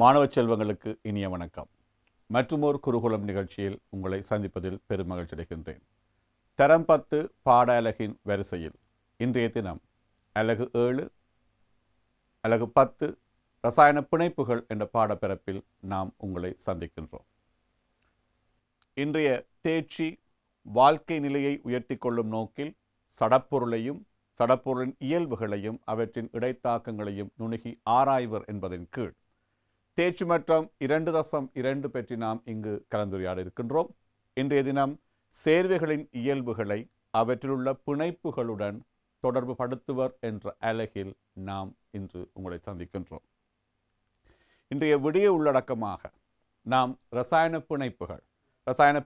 மாணவ செல்வங்களுக்கு இனிய வணக்கம். மற்றுமோர் குருகுலம் நிகழ்ச்சியில் உங்களை சந்திப்பதில் பெரும் மகிழ்ச்சி அடைகின்றேன். தரம் 10 பாட அலகின் வரிசையில் இன்றைய தினம் அலகு 7 அலகு 10 ரசாயன பிணைப்புகள் என்ற பாடப்பிறப்பில் நாம் உங்களை சந்திக்கின்றோம். இன்றைய தேர்ச்சி வாழ்க்கை நிலையை உயர்த்தி கொள்ளும் நோக்கில் சடப்பொருளையும் சடப்பொருளின் இயல்புகளையும் அவற்றின் இடைத்தாக்கங்களையும் நுணுகி ஆராய்வர் என்பதன் கீழ் தேர்ச்சி மட்டம் 2.2 பற்றி நாம் இங்கு கலந்துரையாட இருக்கின்றோம். இன்றைய தினம் சேர்வைகளின் இயல்புகளை அவற்றிலுள்ள பிணைப்புகளுடன் தொடர்பு படுத்துவர் என்ற அலகில் நாம் இன்று உங்களை சந்திக்கின்றோம். இன்றைய விடிய உள்ளடக்கமாக நாம் ரசாயன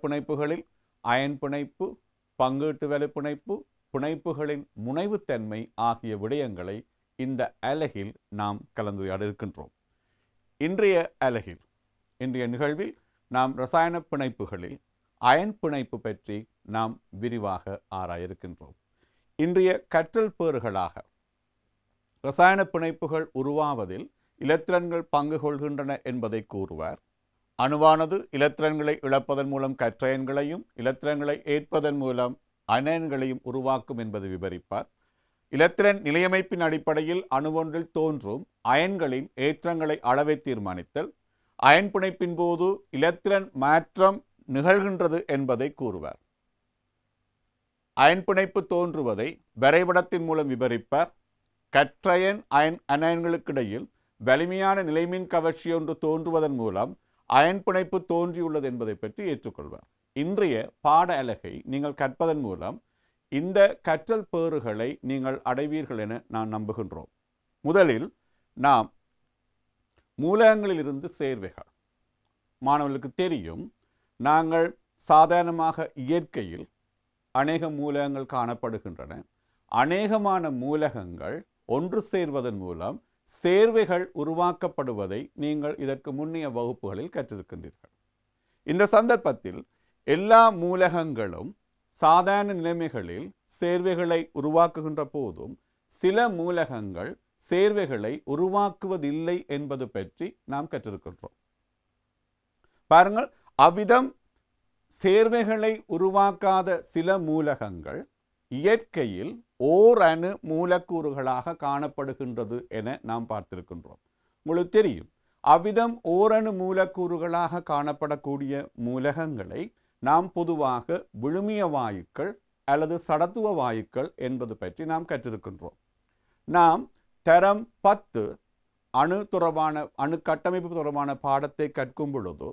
பிணைப்புகளில் அயன் பிணைப்பு, பங்கீட்டு வலை பிணைப்பு, பிணைப்புகளின் முனைவுத்தன்மை ஆகிய விடயங்களை இந்த அலகில் நாம் கலந்துரையாட இருக்கின்றோம். இன்றைய நிகழ்வில் நாம் ரசாயன பிணைப்புகளில் அயன் பிணைப்பு பற்றி நாம் விரிவாக ஆராய இருக்கின்றோம். இன்றைய கற்றல் பேறுகளாக ரசாயன பிணைப்புகள் உருவாவதில் இலத்திரன்கள் பங்கு கொள்கின்றன என்பதை கூறுவார். அணுவானது இலத்திரன்களை இழப்பதன் மூலம் கற்றயன்களையும் இலத்திரன்களை ஏற்பதன் மூலம் அயன்களையும் உருவாக்கும் என்பதை விவரிப்பார். இலத்திரன் நிலையமைப்பின் அடிப்படையில் அணுவொன்றில் தோன்றும் அயன்களின் ஏற்றங்களை அளவை தீர்மானித்தல், அயன் பிணைப்பின் போது இலத்திரன் மாற்றம் நிகழ்கின்றது என்பதை கூறுவார். அயன் பிணைப்பு தோன்றுவதை வரைபடத்தின் மூலம் விவரிப்பார். கற்றயன் அயன்களுக்கிடையில் வலிமையான நிலைமின் கவர்ச்சி ஒன்று தோன்றுவதன் மூலம் அயன் பிணைப்பு தோன்றியுள்ளது என்பதை பற்றி ஏற்றுக்கொள்வார். இன்றைய பாட அலகை நீங்கள் கற்பதன் மூலம் இந்த கற்றல் பேறுகளை நீங்கள் அடைவீர்கள் என நான் நம்புகின்றோம். முதலில் நாம் மூலகங்களிலிருந்து சேர்வைகள். மாணவர்களுக்கு தெரியும், நாங்கள் சாதாரணமாக இயற்கையில் அநேக மூலகங்கள் காணப்படுகின்றன. அநேகமான மூலகங்கள் ஒன்று சேர்வதன் மூலம் சேர்வைகள் உருவாக்கப்படுவதை நீங்கள் இதற்கு முன்னைய வகுப்புகளில் கற்றிருக்கின்றீர்கள். இந்த சந்தர்ப்பத்தில் எல்லா மூலகங்களும் சாதாரண நிலைமைகளில் சேர்வைகளை உருவாக்குகின்ற போதும் சில மூலகங்கள் சேர்வைகளை உருவாக்குவதில்லை என்பது பற்றி நாம் கற்றிருக்கின்றோம். பாருங்கள், அவ்விதம் சேர்வைகளை உருவாக்காத சில மூலகங்கள் இயற்கையில் ஓரணு மூலக்கூறுகளாக காணப்படுகின்றது என நாம் பார்த்திருக்கின்றோம். உங்களுக்கு தெரியும், அவ்விதம் ஓரணு மூலக்கூறுகளாக காணப்படக்கூடிய மூலகங்களை நாம் பொதுவாக விழுமிய வாயுக்கள் அல்லது சடத்துவ வாயுக்கள் என்பது பற்றி நாம் கற்றிருக்கின்றோம். நாம் தரம் 10 அணு கட்டமைப்பு தொடர்பான பாடத்தை கற்கும் பொழுது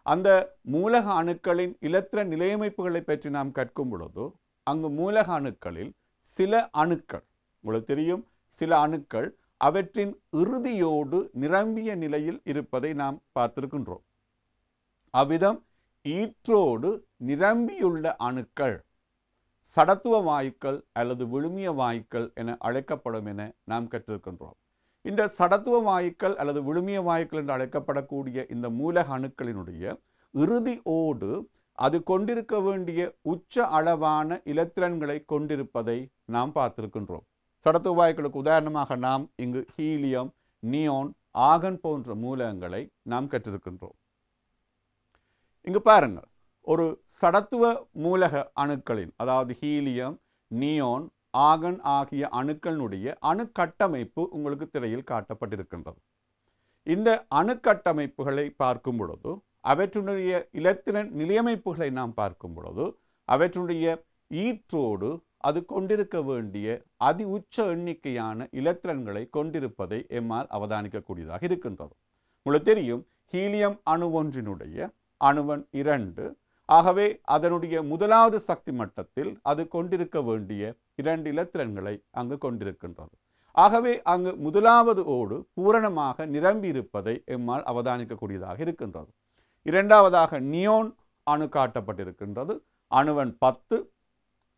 அந்த மூலக அணுக்களின் இலத்திரன் நிலையமைப்புகளை பற்றி நாம் கற்கும் பொழுது அங்கு மூலக அணுக்களில் சில அணுக்கள், உங்களுக்கு தெரியும், சில அணுக்கள் அவற்றின் இறுதியோடு நிரம்பிய நிலையில் இருப்பதை நாம் பார்த்திருக்கின்றோம். அவ்விதம் ஈற்றோடு நிரம்பியுள்ள அணுக்கள் சடத்துவ வாயுக்கள் அல்லது விழுமிய வாயுக்கள் என அழைக்கப்படும் என நாம் கற்றிருக்கின்றோம். இந்த சடத்துவ வாயுக்கள் அல்லது விழுமிய வாயுக்கள் என்று அழைக்கப்படக்கூடிய இந்த மூலக அணுக்களினுடைய இறுதி ஓடு அது கொண்டிருக்க வேண்டிய உச்ச அளவான இலத்திரன்களை கொண்டிருப்பதை நாம் பார்த்திருக்கின்றோம். சடத்துவ வாயுக்களுக்கு உதாரணமாக நாம் இங்கு ஹீலியம், நியோன், ஆகன் போன்ற மூலகங்களை நாம் கற்றிருக்கின்றோம். இங்கு பாருங்கள், ஒரு சடத்துவ மூலக அணுக்களின், அதாவது ஹீலியம், நியோன், ஆகன் ஆகிய அணுக்களினுடைய அணுக்கட்டமைப்பு உங்களுக்கு திரையில் காட்டப்பட்டிருக்கின்றது. இந்த அணுக்கட்டமைப்புகளை பார்க்கும் பொழுது அவற்றுடைய இலத்திரன் நிலையமைப்புகளை நாம் பார்க்கும் பொழுது அவற்றுடைய ஈற்றோடு அது கொண்டிருக்க வேண்டிய அதி உச்ச எண்ணிக்கையான இலத்திரன்களை கொண்டிருப்பதை எம்மால் அவதானிக்கக்கூடியதாக இருக்கின்றது. உங்களுக்கு தெரியும், ஹீலியம் அணு ஒன்றினுடைய அணுவன் 2, ஆகவே அதனுடைய முதலாவது சக்தி மட்டத்தில் அது கொண்டிருக்க வேண்டிய 2 இலத்திரன்களை அங்கு கொண்டிருக்கின்றது. ஆகவே அங்கு முதலாவது ஓடு பூரணமாக நிரம்பி இருப்பதை எம்மால் அவதானிக்கக்கூடியதாக இருக்கின்றது. இரண்டாவதாக நியோன் அணு காட்டப்பட்டிருக்கின்றது. அணுவன் 10,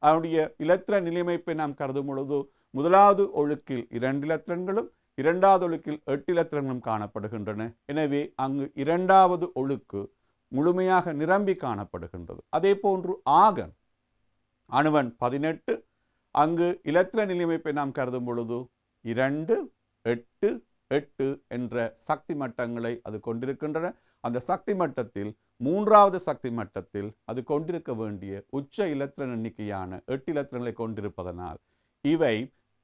அதனுடைய இலத்திரன் நிலையமைப்பை நாம் கருதும் பொழுது முதலாவது ஒழுக்கில் 2 இலத்திரன்களும் இரண்டாவது ஒழுக்கில் 8 இலத்திரன்களும் காணப்படுகின்றன. எனவே அங்கு இரண்டாவது ஒழுக்கு முழுமையாக நிரம்பி காணப்படுகின்றது. அதே போன்று ஆகன் அணுவன் 18, அங்கு இலத்திரன் நிலையமைப்பை நாம் கருதும் பொழுது 2, 8, 8 என்ற சக்தி மட்டங்களை அது கொண்டிருக்கின்றன. அந்த சக்தி மட்டத்தில் 3வது சக்தி மட்டத்தில் அது கொண்டிருக்க வேண்டிய உச்ச இலத்திரன் எண்ணிக்கையான 8 இலத்திரன்களை கொண்டிருப்பதனால் இவை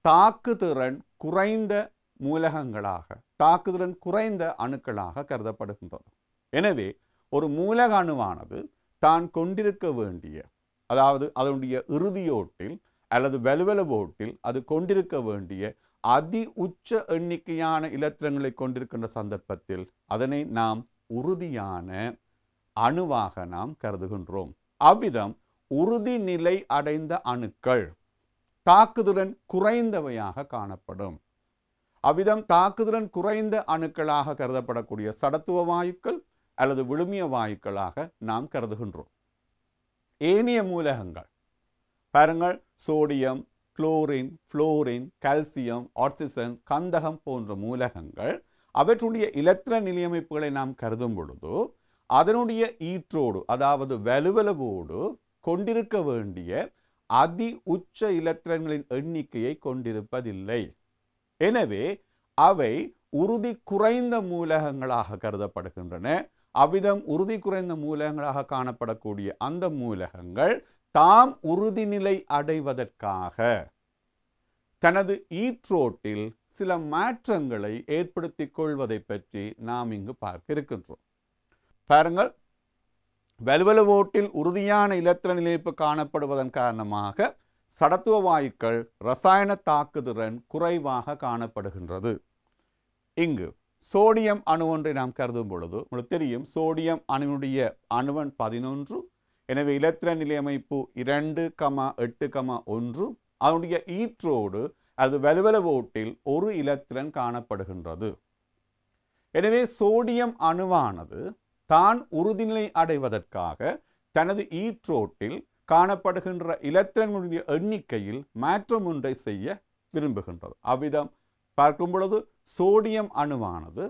தாக்குதிறன் குறைந்த மூலகங்களாக, தாக்குதிறன் குறைந்த அணுக்களாக கருதப்படுகின்றது. எனவே ஒரு மூலக அணுவானது தான் கொண்டிருக்க வேண்டிய, அதாவது அதனுடைய இறுதியோட்டில் அல்லது வலுவளவோட்டில் அது கொண்டிருக்க வேண்டிய அதி உச்ச எண்ணிக்கையான இலத்திரன்களை கொண்டிருக்கின்ற சந்தர்ப்பத்தில் அதனை நாம் உறுதியான அணுவாக நாம் கருதுகின்றோம். அவ்விதம் உறுதி நிலை அடைந்த அணுக்கள் தாக்குதிறன் குறைந்தவையாக காணப்படும். அவ்விதம் தாக்குதிறன் குறைந்த அணுக்களாக கருதப்படக்கூடிய சடத்துவ வாயுக்கள் அல்லது விழுமிய வாயுக்களாக நாம் கருதுகின்றோம். ஏனைய மூலகங்கள் பாருங்கள், sodium, chlorine, fluorine, calcium, oxygen, கந்தகம் போன்ற மூலகங்கள் அவற்றுடைய இலத்திரன் நிலையமைப்புகளை நாம் கருதும் பொழுது அதனுடைய ஈற்றோடு, அதாவது வலுவளவோடு கொண்டிருக்க வேண்டிய அதி உச்ச இலத்திரன்களின் எண்ணிக்கையை கொண்டிருப்பதில்லை. எனவே அவை உறுதி குறைந்த மூலகங்களாக கருதப்படுகின்றன. அவ்விதம் உறுதி குறைந்த மூலகங்களாக காணப்படக்கூடிய அந்த மூலகங்கள் தாம் உறுதிநிலை அடைவதற்காக தனது ஈற்றோட்டில் சில மாற்றங்களை ஏற்படுத்திக் கொள்வதை பற்றி நாம் இங்கு பார்க்க இருக்கின்றோம். பாருங்கள், வலுவளவோட்டில் உறுதியான இலத்திரன் நிலைப்பு காணப்படுவதன் காரணமாக சடத்துவ வாயுக்கள் இரசாயன தாக்குதிறன் குறைவாக காணப்படுகின்றது. இங்கு சோடியம் அணு ஒன்றை நாம் கருதும் பொழுது உங்களுக்கு தெரியும், சோடியம் அணுவினுடைய அணுவன் 11. எனவே இலத்திரன் நிலையமைப்பு 2,8,1. அதனுடைய ஈற்றோடு அது வலுவளவோட்டில் ஒரு இலத்திரன் காணப்படுகின்றது. எனவே சோடியம் அணுவானது தான் உறுதிநிலை அடைவதற்காக தனது ஈற்றோட்டில் காணப்படுகின்ற இலத்திரன்களுடைய எண்ணிக்கையில் மாற்றம் ஒன்றை செய்ய விரும்புகின்றது. அவ்விதம் பார்க்கும் பொழுது சோடியம் அணுவானது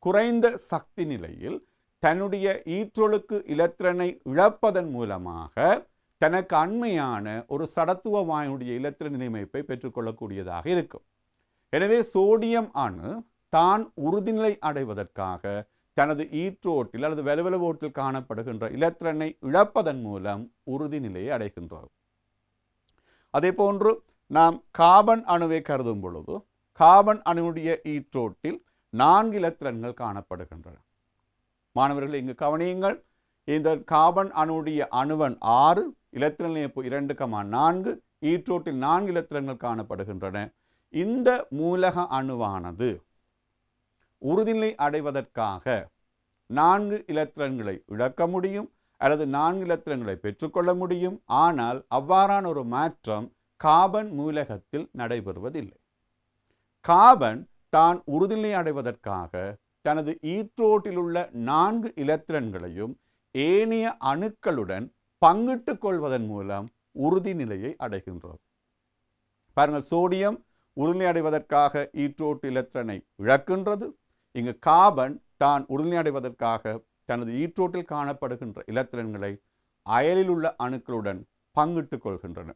குறைந்த சக்தி நிலையில் தன்னுடைய ஈற்றொழுக்கு இலத்திரனை இழப்பதன் மூலமாக தனக்கு அண்மையான ஒரு சடத்துவ வாயுடைய இலத்திரன் நிலைமைப்பை பெற்றுக்கொள்ளக்கூடியதாக இருக்கும். எனவே சோடியம் அணு தான் உறுதிநிலை அடைவதற்காக தனது ஈற்றோட்டில் அல்லது வலுவளவோட்டில் காணப்படுகின்ற இலத்திரனை இழப்பதன் மூலம் உறுதிநிலையை அடைகின்றது. அதே போன்று நாம் கார்பன் அணுவை கருதும் பொழுது கார்பன் அணுவுடைய ஈற்றோட்டில் 4 இலத்திரன்கள் காணப்படுகின்றன. மாணவர்கள் இங்கு கவனியுங்கள், இந்த கார்பன் அணுவுடைய அணுவன் 6, இலத்திரன் நிலைப்பு 2,4, ஈற்றோட்டில் 4 இலத்திரன்கள் காணப்படுகின்றன. இந்த மூலக அணுவானது உறுதிநிலை அடைவதற்காக 4 இலத்திரன்களை இழக்க முடியும் அல்லது 4 இலத்திரன்களை பெற்றுக்கொள்ள முடியும். ஆனால் அவ்வாறான ஒரு மாற்றம் கார்பன் மூலகத்தில் நடைபெறுவதில்லை. கார்பன் தான் உறுதிநிலை அடைவதற்காக தனது ஈற்றோட்டில் உள்ள 4 இலத்திரன்களையும் ஏனைய அணுக்களுடன் பங்கிட்டுக் கொள்வதன் மூலம் உறுதிநிலையை அடைகின்றது. பாருங்கள், சோடியம் உறுதிநிலை அடைவதற்காக ஈற்றோட்டு இலத்திரனை இழக்கின்றது. இங்கு கார்பன் தான் உறுதிநிலை அடைவதற்காக தனது ஈற்றோட்டில் காணப்படுகின்ற இலத்திரன்களை அயலில் உள்ள அணுக்களுடன் பங்கிட்டுக் கொள்கின்றன.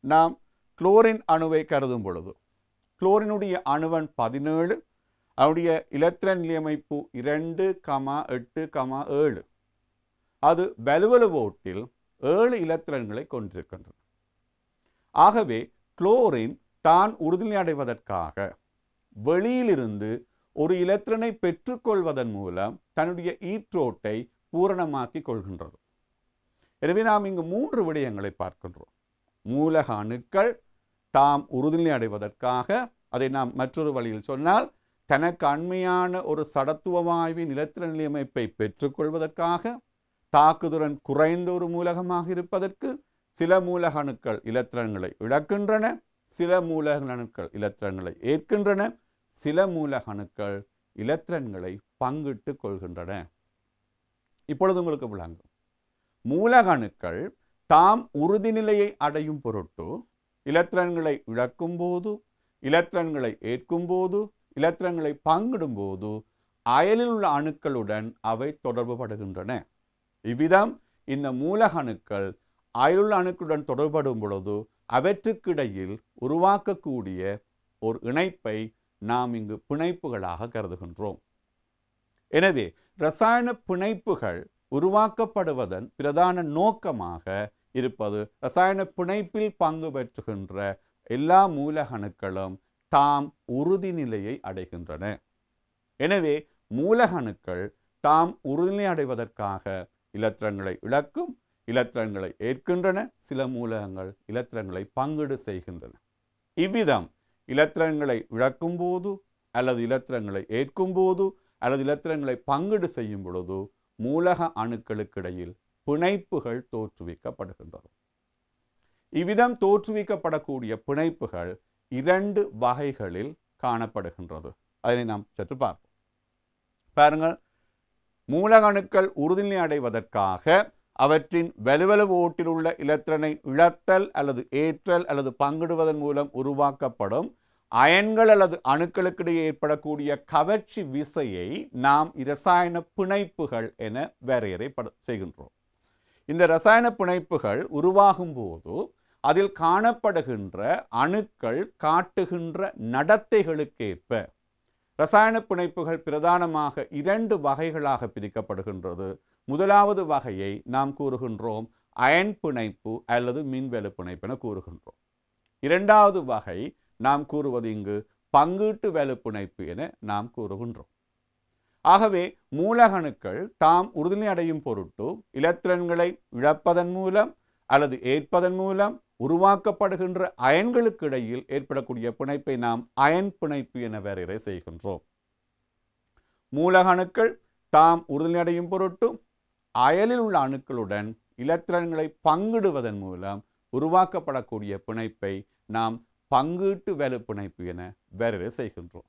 நாம் குளோரின் அணுவை கருதும் பொழுது குளோரினுடைய அணுவன் 17, அவருடைய இலத்திரன் நிலையமைப்பு 2,8,7. அது வலுவளவோட்டில் 7 இலத்திரன்களை கொண்டிருக்கின்றன. ஆகவே குளோரின் தான் உறுதிநிலை அடைவதற்காக வெளியிலிருந்து ஒரு இலத்திரனை பெற்றுக்கொள்வதன் மூலம் தன்னுடைய ஈற்றோட்டை பூரணமாக்கி கொள்கின்றது. எனவே நாம் இங்கு 3 விடயங்களை பார்க்கின்றோம். மூலக அணுக்கள் தாம் உறுதிநிலை அடைவதற்காக, அதை நாம் மற்றொரு வழியில் சொன்னால் தனக்கு அண்மையான ஒரு சடத்துவ வாயுவின் இலத்திரன் நிலையமைப்பை பெற்றுக்கொள்வதற்காக, தாக்குதிறன் குறைந்த ஒரு மூலகமாக இருப்பதற்கு சில மூலக அணுக்கள் இலத்திரன்களை இழக்கின்றன, சில மூலக அணுக்கள் இலத்திரன்களை ஏற்கின்றன, சில மூலக அணுக்கள் இலத்திரன்களை பங்கிட்டு கொள்கின்றன. இப்பொழுது உங்களுக்கு விளங்கும், மூலக அணுக்கள் தாம் உறுதிநிலையை அடையும் பொருட்டு இலத்திரன்களை இழக்கும் போது, இலத்திரன்களை ஏற்கும் போது, இலத்திரன்களை பங்கிடும் போது அயலில் உள்ள அணுக்களுடன் அவை தொடர்பு படுகின்றன. இவ்விதம் இந்த மூலக அணுக்கள் அயலுள்ள அணுக்களுடன் தொடர்படும் பொழுது அவற்றுக்கிடையில் உருவாக்கக்கூடிய ஒரு இணைப்பை நாம் இங்கு பிணைப்புகளாக கருதுகின்றோம். எனவே இரசாயன பிணைப்புகள் உருவாக்கப்படுவதன் பிரதான நோக்கமாக இருப்பது இரசாயன பிணைப்பில் பங்கு பெற்றுகின்ற எல்லா மூலகணுக்களும் தாம் உறுதி நிலையை அடைகின்றன. எனவே மூலகணுக்கள் தாம் உறுதிநிலை அடைவதற்காக இலத்திரன்களை இழக்கும், இலத்திரன்களை ஏற்கின்றன. சில மூலகங்கள் இலத்திரன்களை பங்கீடு செய்கின்றன. இவ்விதம் இலத்திரன்களை இழக்கும் போது அல்லது இலத்திரன்களை ஏற்கும் போது அல்லது இலத்திரன்களை பங்கீடு செய்யும் பொழுது மூலக அணுக்களுக்கிடையில் பிணைப்புகள் தோற்றுவிக்கப்படுகின்றது. இவ்விதம் தோற்றுவிக்கப்படக்கூடிய பிணைப்புகள் 2 வகைகளில் காணப்படுகின்றது. அதனை நாம் சற்று பார்ப்போம். பாருங்கள், மூலகணுக்கள் உறுதிநிலை அடைவதற்காக அவற்றின் வலுவளவு ஓட்டில் உள்ள இலத்திரனை இழத்தல் அல்லது ஏற்றல் அல்லது பங்கிடுவதன் மூலம் உருவாக்கப்படும் அயன்கள் அல்லது அணுக்களுக்கிடையே ஏற்படக்கூடிய கவர்ச்சி விசையை நாம் இரசாயன பிணைப்புகள் என வரையறை செய்கின்றோம். இந்த இரசாயன பிணைப்புகள் உருவாகும் போது அதில் காணப்படுகின்ற அணுக்கள் காட்டுகின்ற நடத்தைகளுக்கேற்ப இரசாயன பிணைப்புகள் பிரதானமாக 2 வகைகளாக பிரிக்கப்படுகின்றது. முதலாவது வகையை நாம் கூறுகின்றோம் அயன் பிணைப்பு அல்லது மின்வெளு பிணைப்பு என கூறுகின்றோம். இரண்டாவது வகை நாம் கூறுவது இங்கு பங்கீட்டு வலு பிணைப்பு என நாம் கூறுகின்றோம். ஆகவே மூலகணுக்கள் தாம் உறுதிநிலை அடையும் பொருட்டு இலத்திரன்களை இழப்பதன் மூலம் அல்லது ஏற்பதன் மூலம் உருவாக்கப்படுகின்ற அயன்களுக்கு இடையில் ஏற்படக்கூடிய பிணைப்பை நாம் அயன் பிணைப்பு என வரையறை செய்கின்றோம். மூலகணுக்கள் தாம் உறுதிநிலை அடையும் பொருட்டு அயலில் உள்ள அணுக்களுடன் இலத்திரன்களை பங்கிடுவதன் மூலம் உருவாக்கப்படக்கூடிய பிணைப்பை நாம் பங்கீட்டு வலு பிணைப்பு என வரையறை செய்கின்றோம்.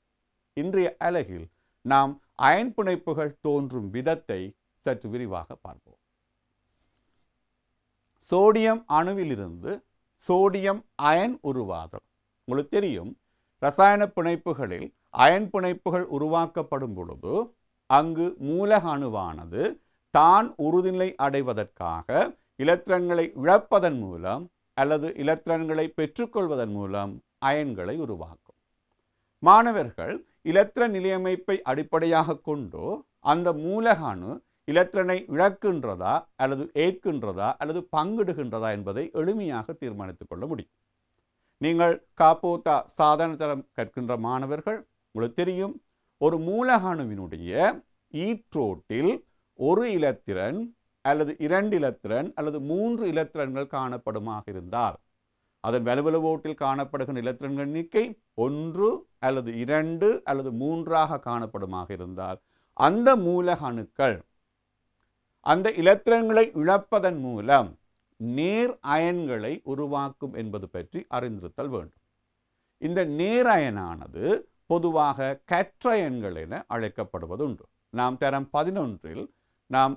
இன்றைய அலகில் நாம் அயன் பிணைப்புகள் தோன்றும் விதத்தை சற்று விரிவாக பார்ப்போம். சோடியம் அணுவிலிருந்து சோடியம் அயன் உருவாதல். உங்களுக்கு தெரியும், இரசாயன பிணைப்புகளில் அயன் பிணைப்புகள் உருவாக்கப்படும் பொழுது அங்கு மூலக அணுவானது தான் உறுதிநிலை அடைவதற்காக இலத்திரன்களை இழப்பதன் மூலம் அல்லது இலத்திரன்களை பெற்றுக்கொள்வதன் மூலம் அயன்களை உருவாக்கும். மாணவர்கள் இலத்திரன் நிலையமைப்பை அடிப்படையாக கொண்டு அந்த மூலக அணு இலத்திரனை இழக்கின்றதா அல்லது ஏற்கின்றதா அல்லது பங்கிடுகின்றதா என்பதை எளிமையாக தீர்மானித்துக் கொள்ள முடியும். நீங்கள் காப்போத்தா சாதாரண தரம் கற்கின்ற மாணவர்கள் உங்களுக்கு தெரியும், ஒரு மூலக அணுவினுடைய ஈற்றோட்டில் ஒரு இலத்திரன் அல்லது 2 இலத்திரன் அல்லது 3 இலத்திரன்கள் காணப்படுமாக இருந்தால் அதன் வலுவளவு ஓட்டில் காணப்படுகின்ற இலத்திரன்கள் எண்ணிக்கை 1 அல்லது 2 அல்லது 3ஆக காணப்படுமாக இருந்தால் அந்த மூலக அணுக்கள் அந்த இலத்திரன்களை இழப்பதன் மூலம் நேர் அயன்களை உருவாக்கும் என்பது பற்றி அறிந்திருத்தல் வேண்டும். இந்த நேர் அயனானது பொதுவாக கற்றயன்கள் என அழைக்கப்படுவது உண்டு. நாம் தரம் 11இல் நாம்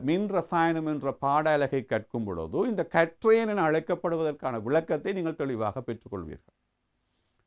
மின் ரசாயனம் என்ற பாட அலகை கற்கும் பொழுது இந்த கற்றயன் என அழைக்கப்படுவதற்கான விளக்கத்தை நீங்கள் தெளிவாக பெற்றுக்கொள்வீர்கள்.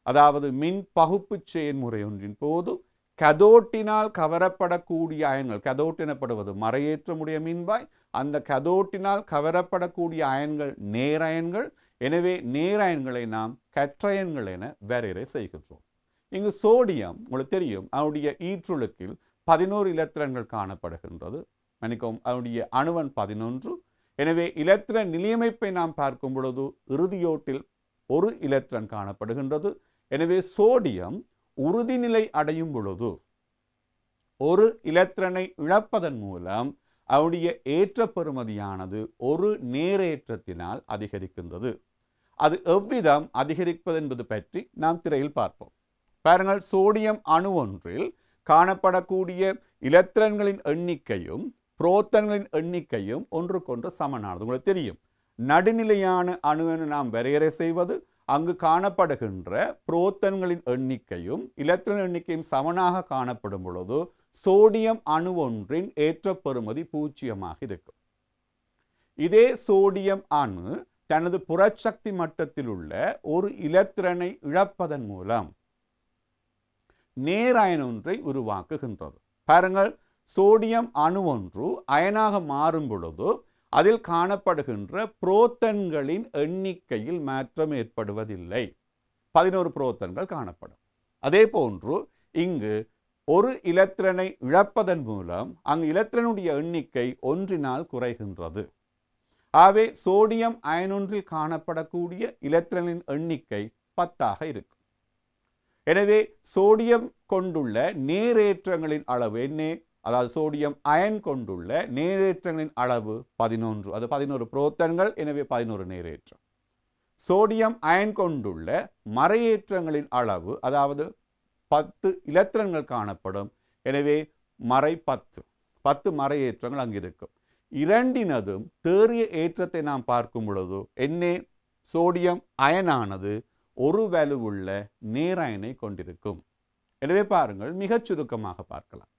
அதாவது மின் பகுப்பு செயல்முறை ஒன்றின் போது கதோட்டினால் கவரப்படக்கூடிய அயன்கள், கதோட் எனப்படுவது மறையேற்றமுடைய மின்வாய், அந்த கதோட்டினால் கவரப்படக்கூடிய அயன்கள் நேரயன்கள். எனவே நேரயன்களை நாம் கற்றயன்கள் என வரையறை செய்கின்றோம். இங்கு சோடியம் உங்களுக்கு தெரியும், அவருடைய ஈற்றுழுக்கில் 11 இலத்திரன்கள் காணப்படுகின்றது. மன்னிக்கவும், அவருடைய அணுவன் 11. எனவே இலத்திரன் நிலையமைப்பை நாம் பார்க்கும் பொழுது இறுதியோட்டில் ஒரு இலத்திரன் காணப்படுகின்றது. எனவே சோடியம் உறுதிநிலை அடையும் பொழுது ஒரு இலத்திரனை இழப்பதன் மூலம் அவருடைய ஏற்ற பெறுமதியானது ஒரு நேரேற்றத்தினால் அதிகரிக்கின்றது. அது எவ்விதம் அதிகரிப்பது என்பது பற்றி நாம் திரையில் பார்ப்போம். பாருங்கள், சோடியம் அணு ஒன்றில் காணப்படக்கூடிய இலத்திரன்களின் எண்ணிக்கையும் புரோத்தன்களின் எண்ணிக்கையும் ஒன்றுக்கொன்று சமனானது. உங்களுக்கு தெரியும், நடுநிலையான அணு என நாம் வரையறை செய்வது அங்கு காணப்படுகின்ற புரோத்தன்களின் எண்ணிக்கையும் இலத்திரன் எண்ணிக்கையும் சமனாக காணப்படும் பொழுது சோடியம் அணு ஒன்றின் ஏற்ற பெறுமதி 0 இருக்கும். இதே சோடியம் அணு தனது புறச்சக்தி மட்டத்தில் உள்ள ஒரு இலத்திரனை இழப்பதன் மூலம் நேரயன் ஒன்றை உருவாக்குகின்றது. பாருங்கள், சோடியம் அணு ஒன்று அயனாக மாறும் பொழுது அதில் காணப்படுகின்ற புரோத்தன்களின் எண்ணிக்கையில் மாற்றம் ஏற்படுவதில்லை. 11 புரோத்தன்கள் காணப்படும். அதே போன்று இங்கு ஒரு இலத்திரனை இழப்பதன் மூலம் அங்கு இலத்திரனுடைய எண்ணிக்கை ஒன்றினால் குறைகின்றது. ஆகவே சோடியம் அயனொன்றில் காணப்படக்கூடிய இலத்திரனின் எண்ணிக்கை 10 இருக்கும். எனவே சோடியம் கொண்டுள்ள நேரேற்றங்களின் அளவு என்ன? அதாவது சோடியம் அயன் கொண்டுள்ள நேரேற்றங்களின் அளவு 11. அது 11 புரோட்டான்கள், எனவே 11 நேரேற்றம். சோடியம் அயன் கொண்டுள்ள மறையேற்றங்களின் அளவு, அதாவது 10 இலத்திரன்கள் காணப்படும், எனவே மறை 10 மறையேற்றங்கள் அங்கு இருக்கும். இரண்டினதும் தேறிய ஏற்றத்தை நாம் பார்க்கும் பொழுது என்ன? சோடியம் அயனானது ஒரு வலுவுள்ள நேரயனை கொண்டிருக்கும். எனவே பாருங்கள், மிகச் சுருக்கமாக பார்க்கலாம்.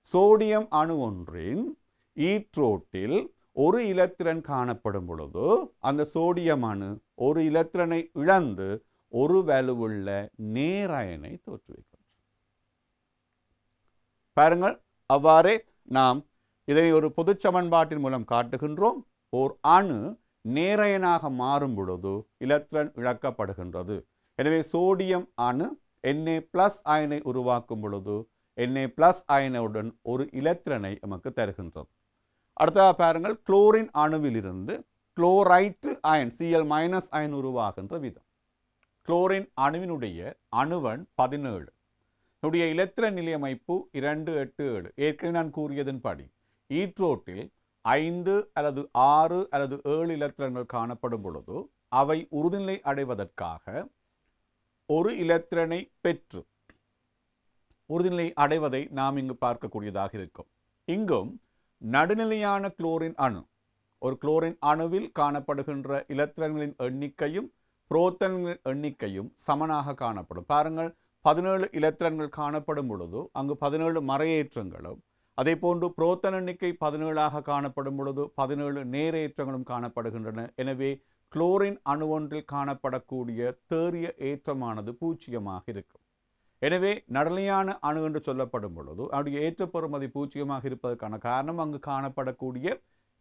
சோடியம் அணு ஒன்றின் ஈற்றோட்டில் ஒரு இலத்திரன் காணப்படும் பொழுது அந்த சோடியம் அணு ஒரு இலத்திரனை இழந்து ஒரு வலுவுள்ள நேரயனை தோற்றுவிக்கும். பாருங்கள், அவ்வாறே நாம் இதனை ஒரு பொது சமன்பாட்டின் மூலம் காட்டுகின்றோம். ஓர் அணு நேரயனாக மாறும் பொழுது இலத்திரன் இழக்கப்படுகின்றது. எனவே சோடியம் அணு Na+ அயனை உருவாக்கும் பொழுது Na+ அயனுடன் ஒரு இலத்திரனை நமக்கு தருகின்றது. அடுத்ததாக பாருங்கள், குளோரின் அணுவிலிருந்து குளோரைட்டு அயன் Cl- அயன் உருவாகின்ற விதம். குளோரின் அணுவினுடைய அணுவன் 17. என்னுடைய இலத்திரன் நிலையமைப்பு 287. ஏற்கனவே நான் கூறியதன்படி ஈற்றோட்டில் 5 அல்லது 6 அல்லது 7 இலத்திரன்கள் காணப்படும் பொழுது அவை உறுதிநிலை அடைவதற்காக ஒரு இலத்திரனை பெற்று உறுதிநிலை அடைவதை நாம் இங்கு பார்க்கக்கூடியதாக இருக்கும். இங்கும் நடுநிலையான குளோரின் அணு, ஒரு குளோரின் அணுவில் காணப்படுகின்ற இலத்திரன்களின் எண்ணிக்கையும் புரோட்டான்களின் எண்ணிக்கையும் சமனாக காணப்படும். பாருங்கள், 17 இலத்திரன்கள் காணப்படும் பொழுது அங்கு 17 மறையேற்றங்களும், அதே போன்று புரோட்டான் எண்ணிக்கை 17ஆக காணப்படும் பொழுது 17 நேரேற்றங்களும் காணப்படுகின்றன. எனவே குளோரின் அணு ஒன்றில் காணப்படக்கூடிய தேறிய ஏற்றமானது 0ஆக இருக்கும். எனவே நடுநிலையான அணு என்று சொல்லப்படும் பொழுது அவருடைய ஏற்ற பெறுமதி 0ஆக இருப்பதற்கான காரணம் அங்கு காணப்படக்கூடிய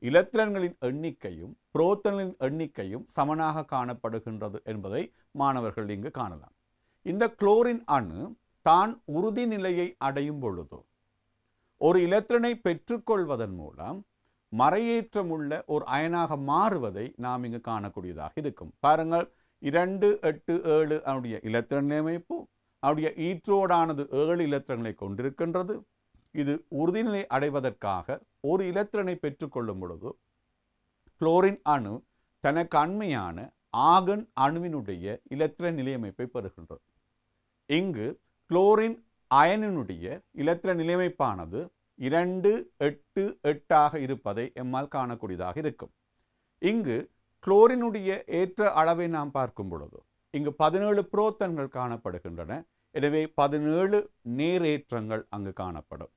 இலத்திரன்களின் எண்ணிக்கையும் புரோட்டான்களின் எண்ணிக்கையும் சமனாக காணப்படுகின்றது என்பதை மாணவர்கள் இங்கு காணலாம். இந்த குளோரின் அணு தான் உறுதி நிலையை அடையும் பொழுது ஒரு இலத்திரனை பெற்றுக்கொள்வதன் மூலம் மறையேற்றமுள்ள ஒரு அயனாக மாறுவதை நாம் இங்கு காணக்கூடியதாக இருக்கும். பாருங்கள், 2, 8, 7 அவருடைய இலத்திரன் நிலையமைப்பு, அவருடைய ஈற்றோடானது 7 இலத்திரன்களை கொண்டிருக்கின்றது. இது உறுதிநிலை அடைவதற்காக ஒரு இலத்திரனை பெற்றுக்கொள்ளும் பொழுது குளோரின் அணு தனக்கு அண்மையான ஆகன் அணுவினுடைய இலத்திரன் நிலையமைப்பை பெறுகின்றது. இங்கு குளோரின் அயனினுடைய இலத்திரன் நிலையமைப்பானது 2, 8, 8 இருப்பதை எம்மால் காணக்கூடியதாக இருக்கும். இங்கு குளோரினுடைய ஏற்ற அளவை நாம் பார்க்கும் பொழுது இங்கு 17 புரோட்டான்கள் காணப்படுகின்றன. எனவே 17 நேரேற்றங்கள் அங்கு காணப்படும்.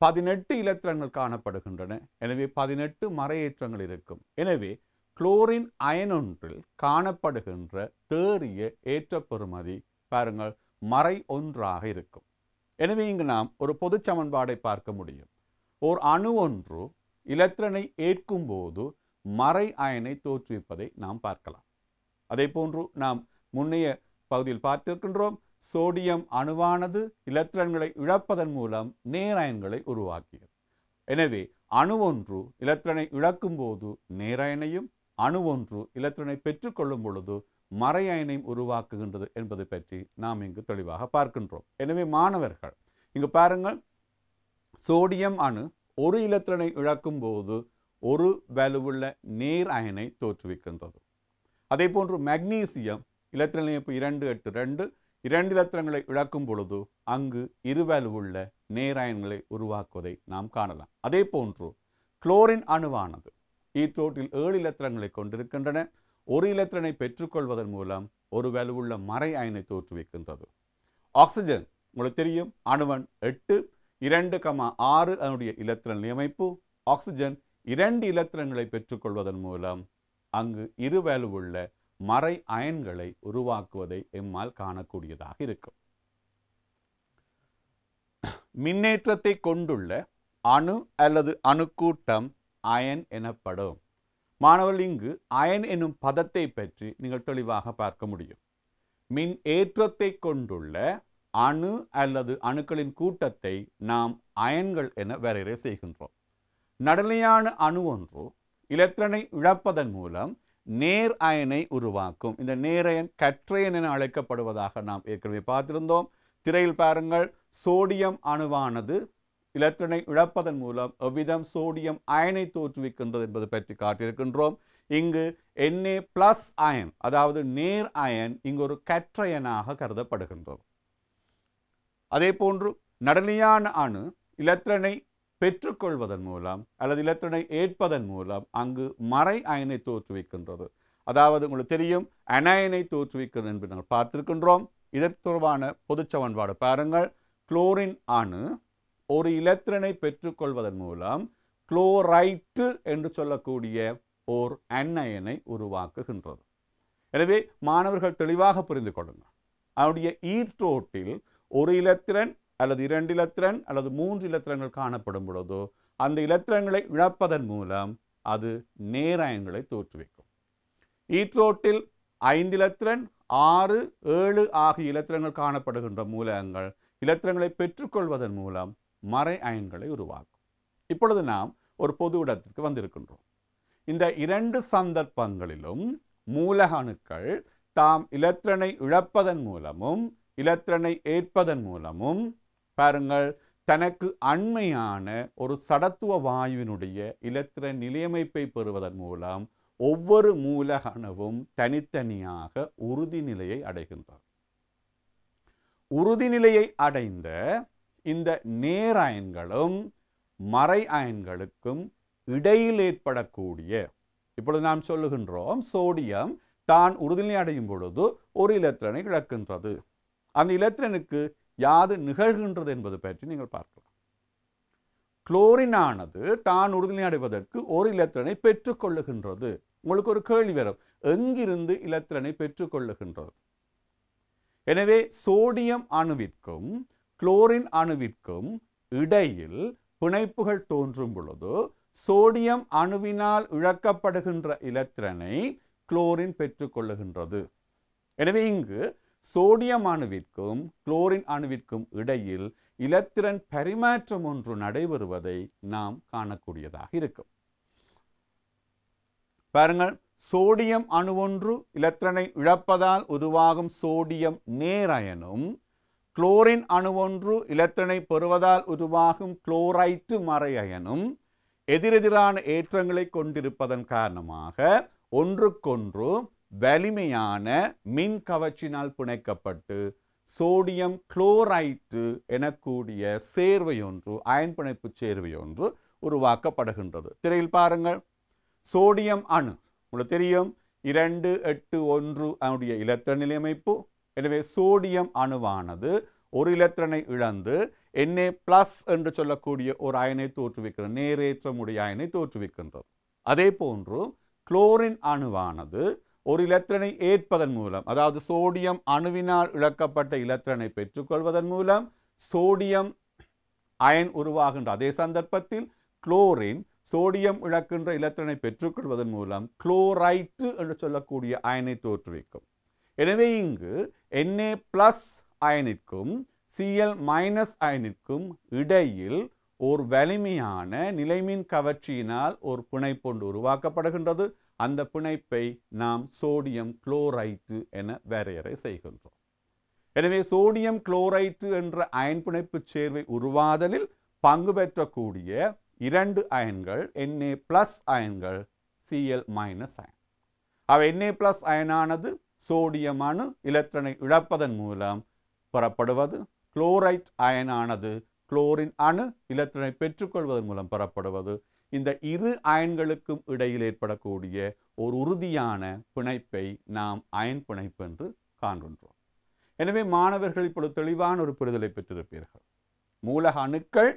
18 இலத்திரன்கள் காணப்படுகின்றன. எனவே 18 மறையேற்றங்கள் இருக்கும். எனவே குளோரின் அயனொன்றில் காணப்படுகின்ற தேறிய ஏற்ற பெறுமதி பாருங்கள் மறை 1ஆக இருக்கும். எனவே இங்கு நாம் ஒரு பொது சமன்பாடை பார்க்க முடியும். ஓர் அணு ஒன்று இலத்திரனை ஏற்கும் போது மறை அயனை தோற்றுவிப்பதை நாம் பார்க்கலாம். அதே போன்று நாம் முன்னைய பகுதியில் பார்த்திருக்கின்றோம், சோடியம் அணுவானது இலத்திரன்களை இழப்பதன் மூலம் நேரயன்களை உருவாக்கியது. எனவே அணு ஒன்று இலத்திரனை இழக்கும் போது நேரயனையும், அணு ஒன்று இலத்திரனை பெற்றுக்கொள்ளும் பொழுது மறை அயனையும் உருவாக்குகின்றது என்பதை பற்றி நாம் இங்கு தெளிவாக பார்க்கின்றோம். எனவே மாணவர்கள் இங்கு பாருங்கள், சோடியம் அணு ஒரு இலத்திரனை இழக்கும் போது ஒரு வலுவுள்ள நேர் அயனை தோற்றுவிக்கின்றது. அதே போன்று மெக்னீசியம் இலத்திரன் நிலையமைப்பு 2, 8, 2 2 இலத்திரங்களை இழக்கும் பொழுது அங்கு இருவலுவுள்ள நேரயன்களை உருவாக்குவதை நாம் காணலாம். அதே போன்று குளோரின் அணுவானது ஈற்றோட்டில் 7 இலத்திரங்களை கொண்டிருக்கின்றன. ஒரு இலத்திரனை பெற்றுக்கொள்வதன் மூலம் ஒரு வலுவுள்ள மறை அயனை தோற்றுவிக்கின்றது. ஆக்சிஜன் உங்களுக்கு தெரியும், அணுவன் 8, 2, 6 அதனுடைய இலத்திரன் நிலையமைப்பு. ஆக்சிஜன் 2 இலத்திரங்களை பெற்றுக்கொள்வதன் மூலம் அங்கு இருவலுவுள்ள மறை அயன்களை உருவாக்குவதை எம்மால் காணக்கூடியதாக இருக்கும். மின்னேற்றத்தை கொண்டுள்ள அணு அல்லது அணுக்கூட்டம் அயன் எனப்படும். மாணவர்கள் இங்கு அயன் எனும் பதத்தை பற்றி நீங்கள் தெளிவாக பார்க்க முடியும். மின் ஏற்றத்தை கொண்டுள்ள அணு அல்லது அணுக்களின் கூட்டத்தை நாம் அயன்கள் என வரையறை செய்கின்றோம். நடுநிலையான அணு ஒன்று எலக்ட்ரானை இழப்பதன் மூலம் நேர் அயனை உருவாக்கும். இந்த நேரயன் கற்றயன் என அழைக்கப்படுவதாக நாம் ஏற்கனவே பார்த்திருந்தோம். திரையில் பாருங்கள், சோடியம் அணுவானது எலக்ட்ரானை இழப்பதன் மூலம் எவ்விதம் சோடியம் அயனை தோற்றுவிக்கின்றது என்பது பற்றி காட்டியிருக்கின்றோம். இங்கு Na+ அயன், அதாவது நேர் அயன், இங்கு ஒரு கற்றயனாக கருதப்படுகின்றது. அதே போன்று நடுநிலையான அணு எலக்ட்ரானை பெற்றுக்கொள்வதன் மூலம் அல்லது எலக்ட்ரானை ஏற்பதன் மூலம் அங்கு மறை அயனை தோற்றுவிக்கின்றது. அதாவது உங்களுக்கு தெரியும், அனயனை தோற்றுவிக்கிறது என்று நாங்கள் பார்த்திருக்கின்றோம். இதற்கு தொடர்பான பொதுச் சமன்பாடு பாருங்கள். குளோரின் அணு ஒரு எலக்ட்ரானை பெற்றுக்கொள்வதன் மூலம் குளோரைட்டு என்று சொல்லக்கூடிய ஓர் அன்னயனை உருவாக்குகின்றது. எனவே மாணவர்கள் தெளிவாக புரிந்து கொள்ளுங்கள். அவருடைய ஈற்றோட்டில் ஒரு எலக்ட்ரான் அல்லது 2 எலக்ட்ரான் அல்லது 3 எலக்ட்ரான்கள் காணப்படும் பொழுதோ அந்த எலக்ட்ரான்களை இழப்பதன் மூலம் அது நேரயன்களை தோற்றுவிக்கும். ஈற்றோட்டில் 5 எலக்ட்ரான் 6, 7 ஆகிய எலக்ட்ரான்கள் காணப்படுகின்ற மூலகங்கள் எலக்ட்ரான்களை பெற்றுக்கொள்வதன் மூலம் மறை அயன்களை உருவாக்கும். இப்பொழுது நாம் ஒரு பொது இடத்திற்கு வந்திருக்கின்றோம். இந்த 2 சந்தர்ப்பங்களிலும் மூலக அணுக்கள் தாம் எலக்ட்ரானை இழப்பதன் மூலமும் எலக்ட்ரானை ஏற்பதன் மூலமும் பாருங்கள், தனக்கு அண்மையான ஒரு சடத்துவ வாயுவினுடைய எலக்ட்ரான் நிலையமைப்பை பெறுவதன் மூலம் ஒவ்வொரு மூலக அணுவும் தனித்தனியாக உறுதிநிலையை அடைகின்றது. உறுதிநிலையை அடைந்த இந்த நேர் அயன்களும் மறை அயன்களுக்கும் இடையில் ஏற்படக்கூடிய, இப்பொழுது நாம் சொல்லுகின்றோம், சோடியம் தான் உறுதிநிலை அடையும் பொழுது ஒரு எலக்ட்ரானை இழக்கின்றது. அந்த எலக்ட்ரானுக்கு யாது நிகழ்கின்றது என்பது பற்றி நீங்கள் பார்க்கலாம். குளோரின் ஆனது தான் உறுதிநிலை அடைவதற்கு ஒரு எலக்ட்ரானை பெற்றுக்கொள்ளுகின்றது. உங்களுக்கு ஒரு கேள்வி வரும், எங்கிருந்து எலக்ட்ரானை பெற்றுக்கொள்ளுகின்றது? எனவே சோடியம் அணுவிற்கும் குளோரின் அணுவிற்கும் இடையில் பிணைப்புகள் தோன்றும் பொழுது சோடியம் அணுவினால் இழக்கப்படுகின்ற எலக்ட்ரானை குளோரின் பெற்றுக்கொள்ளுகின்றது. எனவே இங்கு சோடியம் அணுவிற்கும் குளோரின் அணுவிற்கும் இடையில் எலக்ட்ரான் பரிமாற்றம் ஒன்று நடைபெறுவதை நாம் காணக்கூடியதாக இருக்கும். பாருங்கள், சோடியம் அணு ஒன்று எலக்ட்ரானை இழப்பதால் உருவாகும் சோடியம் நேரயனும் குளோரின் அணு ஒன்று எலக்ட்ரானை பெறுவதால் உருவாகும் குளோரைட்டு மறையயனும் எதிரெதிரான ஏற்றங்களை கொண்டிருப்பதன் காரணமாக ஒன்றுக்கொன்று வலிமையான மின் கவர்ச்சியினால் பிணைக்கப்பட்டு சோடியம் குளோரைட்டு எனக்கூடிய சேர்வை ஒன்று, அயன் பிணைப்பு சேர்வை ஒன்று உருவாக்கப்படுகின்றது. திரையில் பாருங்கள், சோடியம் அணு உங்களுக்கு தெரியும் 2, 8, 1 அதனுடைய எலக்ட்ரான் நிலையமைப்பு. எனவே சோடியம் அணுவானது ஒரு எலக்ட்ரானை இழந்து Na+ என்று சொல்லக்கூடிய ஒரு அயனை தோற்றுவிக்கிற நேரேற்றமுடைய அயனை தோற்றுவிக்கின்றது. அதே போன்று குளோரின் அணுவானது ஒரு எலக்ட்ரானை ஏற்பதன் மூலம், அதாவது சோடியம் அணுவினால் இழக்கப்பட்ட எலக்ட்ரானை பெற்றுக்கொள்வதன் மூலம் சோடியம் அயன் உருவாகின்ற அதே சந்தர்ப்பத்தில் குளோரின் சோடியம் இழக்கின்ற எலக்ட்ரானை பெற்றுக்கொள்வதன் மூலம் குளோரைட்டு என்று சொல்லக்கூடிய அயனை தோற்றுவிக்கும். எனவே இங்கு Na+ அயனிற்கும் Cl- அயனிற்கும் இடையில் ஒரு வலிமையான நிலைமின் கவர்ச்சியினால் ஒரு பிணைப்பு ஒன்று உருவாக்கப்படுகின்றது. அந்த பிணைப்பை நாம் சோடியம் குளோரைட்டு என வரையறை செய்கின்றோம். எனவே சோடியம் குளோரைட்டு என்ற அயன் பிணைப்பு சேர்வை உருவாதலில் பங்கு பெற்றக்கூடிய 2 அயன்கள் Na+ அயன்கள் Cl- அயன். அவை Na+ அயனானது சோடியம் அணு எலக்ட்ரானை இழப்பதன் மூலம் பெறப்படுவது, குளோரைட் அயனானது குளோரின் அணு எலக்ட்ரானை பெற்றுக்கொள்வதன் மூலம் பெறப்படுவது. இந்த இரு அயன்களுக்கும் இடையில் ஏற்படக்கூடிய ஒரு உறுதியான பிணைப்பை நாம் அயன் பிணைப்பு என்று காண்கின்றோம். எனவே மாணவர்கள் இப்பொழுது தெளிவான ஒரு புரிதலை பெற்றிருப்பீர்கள். மூலக அணுக்கள்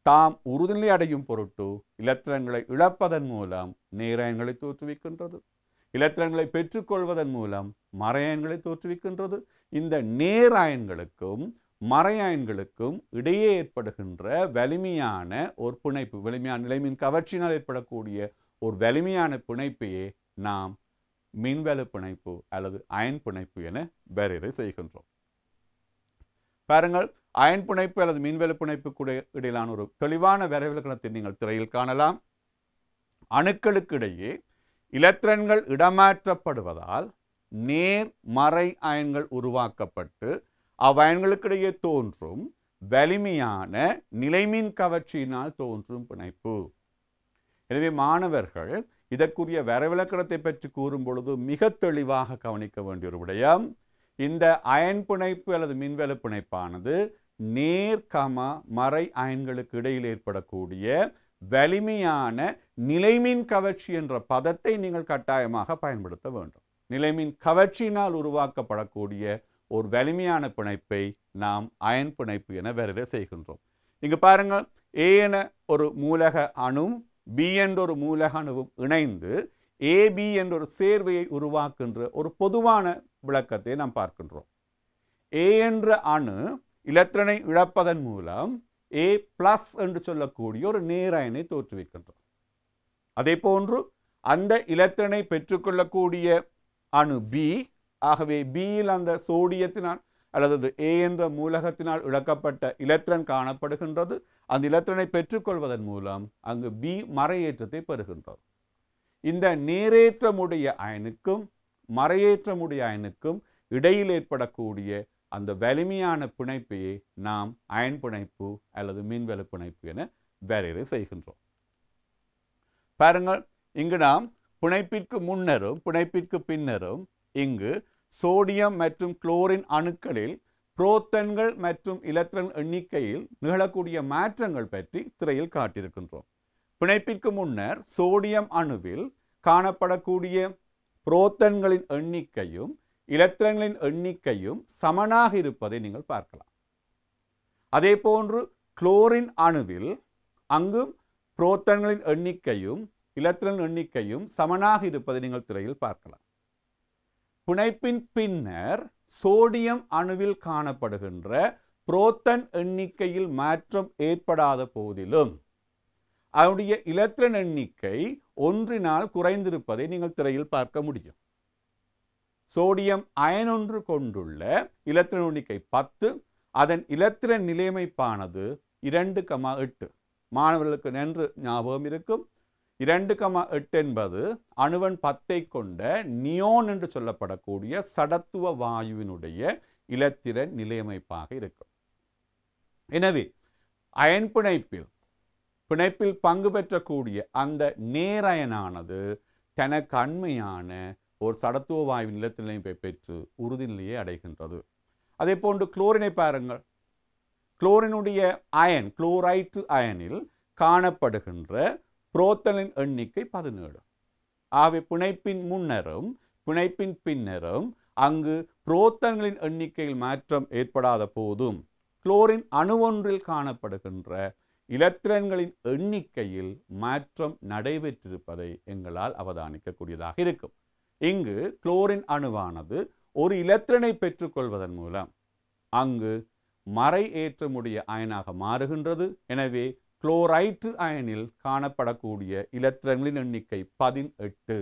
தாம் உறுதிநிலை அடையும் பொருட்டு எலக்ட்ரான்களை இழப்பதன் மூலம் நேரயன்களை தோற்றுவிக்கின்றது. எலக்ட்ரான்களை பெற்றுக்கொள்வதன் மூலம் மறையயன்களை தோற்றுவிக்கின்றது. இந்த நேரயன்களுக்கும் மறையயன்களுக்கும் இடையே ஏற்படுகின்ற வலிமையான ஒரு பிணைப்பு, வலிமையான நிலைமின் கவர்ச்சியினால் ஏற்படக்கூடிய ஒரு வலிமையான பிணைப்பையே நாம் மின்வலு பிணைப்பு அல்லது அயன் பிணைப்பு என வரையறை செய்கின்றோம். பாருங்கள், அயன் பிணைப்பு அல்லது மின்வெளு பிணைப்புக்கு இடையிலான ஒரு தெளிவான வரைவிலக்கணத்தை நீங்கள் திரையில் காணலாம். அணுக்களுக்கு இடையே எலக்ட்ரான்கள் இடமாற்றப்படுவதால் நேர்மறை அயன்கள் உருவாக்கப்பட்டு அவ்வயன்களுக்கிடையே தோன்றும் வலிமையான நிலைமின் கவர்ச்சியினால் தோன்றும் பிணைப்பு. எனவே மாணவர்கள் இதற்குரிய வரைவிலக்கணத்தை பற்றி கூறும் பொழுது மிக தெளிவாக கவனிக்க வேண்டிய ஒரு விடயம், இந்த அயன் பிணைப்பு அல்லது மின்வெளு பிணைப்பானது மறை அயன்களுக்கு இடையில் ஏற்படக்கூடிய வலிமையான நிலைமின் கவர்ச்சி என்ற பதத்தை நீங்கள் கட்டாயமாக பயன்படுத்த வேண்டும். நிலைமின் கவர்ச்சியினால் உருவாக்கப்படக்கூடிய ஒரு வலிமையான பிணைப்பை நாம் அயன் பிணைப்பு என வரையறை செய்கின்றோம். இங்கு பாருங்கள், ஏ என ஒரு மூலக அணும் பி என்ற ஒரு மூலக அணுவும் இணைந்து ஏபி என்ற ஒரு சேர்வையை உருவாக்குகின்ற ஒரு பொதுவான விளக்கத்தை நாம் பார்க்கின்றோம். ஏ என்ற அணு எலக்ட்ரானை இழப்பதன் மூலம் ஏ பிளஸ் என்று சொல்லக்கூடிய ஒரு நேரயனை தோற்றுவிக்கின்றோம். அதே போன்று அந்த எலக்ட்ரானை பெற்றுக்கொள்ளக்கூடிய அணு பி, ஆகவே பியில் அந்த சோடியத்தினால் அல்லது ஏ என்ற மூலகத்தினால் இழக்கப்பட்ட எலக்ட்ரான் காணப்படுகின்றது. அந்த எலக்ட்ரானை பெற்றுக்கொள்வதன் மூலம் அங்கு பி மறையேற்றத்தை பெறுகின்றது. இந்த நேரேற்றமுடைய அயனுக்கும் மறையேற்றமுடைய அயனுக்கும் இடையில் ஏற்படக்கூடிய அந்த வலிமையான பிணைப்பையே நாம் அயன் பிணைப்பு அல்லது மின்வெளு பிணைப்பு என வரையறை செய்கின்றோம். பாருங்கள், இங்கு நாம் பிணைப்பிற்கு முன்னரும் பிணைப்பிற்கு பின்னரும் இங்கு சோடியம் மற்றும் குளோரின் அணுக்களில் புரோட்டான்கள் மற்றும் எலக்ட்ரான் எண்ணிக்கையில் நிகழக்கூடிய மாற்றங்கள் பற்றி திரையில் காட்டியிருக்கின்றோம். பிணைப்பிற்கு முன்னர் சோடியம் அணுவில் காணப்படக்கூடிய புரோட்டான்களின் எண்ணிக்கையும் எலக்ட்ரான்களின் எண்ணிக்கையும் சமனாக இருப்பதை நீங்கள் பார்க்கலாம். அதே போன்று குளோரின் அணுவில் அங்கும் புரோட்டான்களின் எண்ணிக்கையும் எலக்ட்ரான் எண்ணிக்கையும் சமனாக இருப்பதை நீங்கள் திரையில் பார்க்கலாம். பிணைப்பின் பின்னர் சோடியம் அணுவில் காணப்படுகின்ற புரோட்டான் எண்ணிக்கையில் மாற்றம் ஏற்படாத போதிலும் அவருடைய எலக்ட்ரான் எண்ணிக்கை ஒன்றினால் குறைந்திருப்பதை நீங்கள் திரையில் பார்க்க முடியும். சோடியம் அயன் ஒன்று கொண்டுள்ள எலக்ட்ரான் எண்ணிக்கை 10, அதன் எலக்ட்ரான் நிலையமைப்பானது 2,8. மாணவர்களுக்கு நன்று ஞாபகம் இருக்கும். 2,8 என்பது அணுவன் 10 கொண்ட நியோன் என்று சொல்லப்படக்கூடிய சடத்துவ வாயுவினுடைய எலக்ட்ரான் நிலையமைப்பாக இருக்கும். எனவே அயன் பிணைப்பில் பங்கு பெற்றக்கூடிய அந்த நேரயனானது தனக்கு அண்மையான ஒரு சடத்துவ வாயுவின் எலக்ட்ரான் நிலையமைப்பை பெற்று உறுதிநிலையை அடைகின்றது. அதே போன்று குளோரினை பாருங்கள். குளோரினுடைய அயன் குளோரைட்டு அயனில் காணப்படுகின்ற புரோட்டானின் எண்ணிக்கை 17. ஆகவே பிணைப்பின் முன்னரும் பிணைப்பின் பின்னரும் அங்கு புரோட்டான்களின் எண்ணிக்கையில் மாற்றம் ஏற்படாத போதும் குளோரின் அணு ஒன்றில் காணப்படுகின்ற எலக்ட்ரான்களின் எண்ணிக்கையில் மாற்றம் நடைபெற்றிருப்பதை எங்களால் அவதானிக்கக்கூடியதாக இருக்கும். இங்கு குளோரின் அணுவானது ஒரு எலக்ட்ரானை பெற்றுக்கொள்வதன் மூலம் அங்கு மறை ஏற்றமுடைய அயனாக மாறுகின்றது. எனவே குளோரைட்டு அயனில் காணப்படக்கூடிய எலக்ட்ரான்களின் எண்ணிக்கை 18.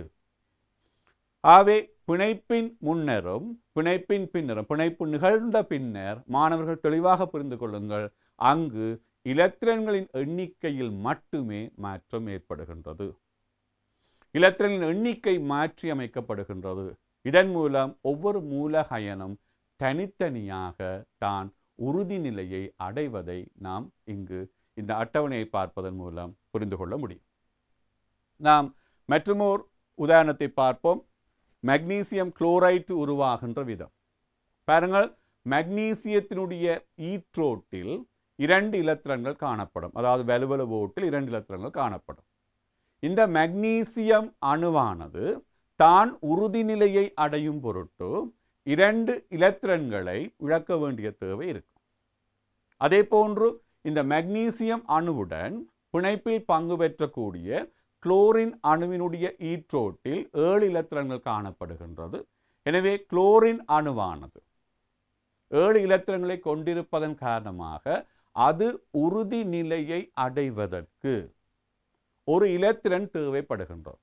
ஆகவே பிணைப்பின் முன்னரும் பிணைப்பின் பின்னரும் பிணைப்பு நிகழ்ந்த பின்னர் மாணவர்கள் தெளிவாக புரிந்து கொள்ளுங்கள், அங்கு எலக்ட்ரான்களின் எண்ணிக்கையில் மட்டுமே மாற்றம் ஏற்படுகின்றது. எலக்ட்ரான்களின் எண்ணிக்கை மாற்றி அமைக்கப்படுகின்றது. இதன் மூலம் ஒவ்வொரு மூலக அயனும் தனித்தனியாக தான் உறுதி நிலையை அடைவதை நாம் இங்கு இந்த அட்டவணையை பார்ப்பதன் மூலம் புரிந்து கொள்ள முடியும். நாம் மற்றுமோர் உதாரணத்தை பார்ப்போம். மக்னீசியம் குளோரைட்டு உருவாகின்ற விதம் பாருங்கள். மக்னீசியத்தினுடைய ஈற்றோட்டில் 2 எலக்ட்ரான்கள் காணப்படும். அதாவது வலுவலு ஓட்டில் 2 எலக்ட்ரான்கள் காணப்படும். இந்த மக்னீசியம் அணுவானது தான் உறுதி நிலையை அடையும் பொருட்டு 2 எலக்ட்ரான்களை இழக்க வேண்டிய தேவை இருக்கும். அதே போன்று இந்த மக்னீசியம் அணுவுடன் பிணைப்பில் பங்கு பெற்றக்கூடிய குளோரின் அணுவினுடைய ஈற்றோட்டில் 7 எலக்ட்ரான்கள் காணப்படுகின்றது. எனவே குளோரின் அணுவானது 7 எலக்ட்ரான்களை கொண்டிருப்பதன் காரணமாக அது உறுதி நிலையை அடைவதற்கு ஒரு எலக்ட்ரான் தேவைப்படுகின்றது.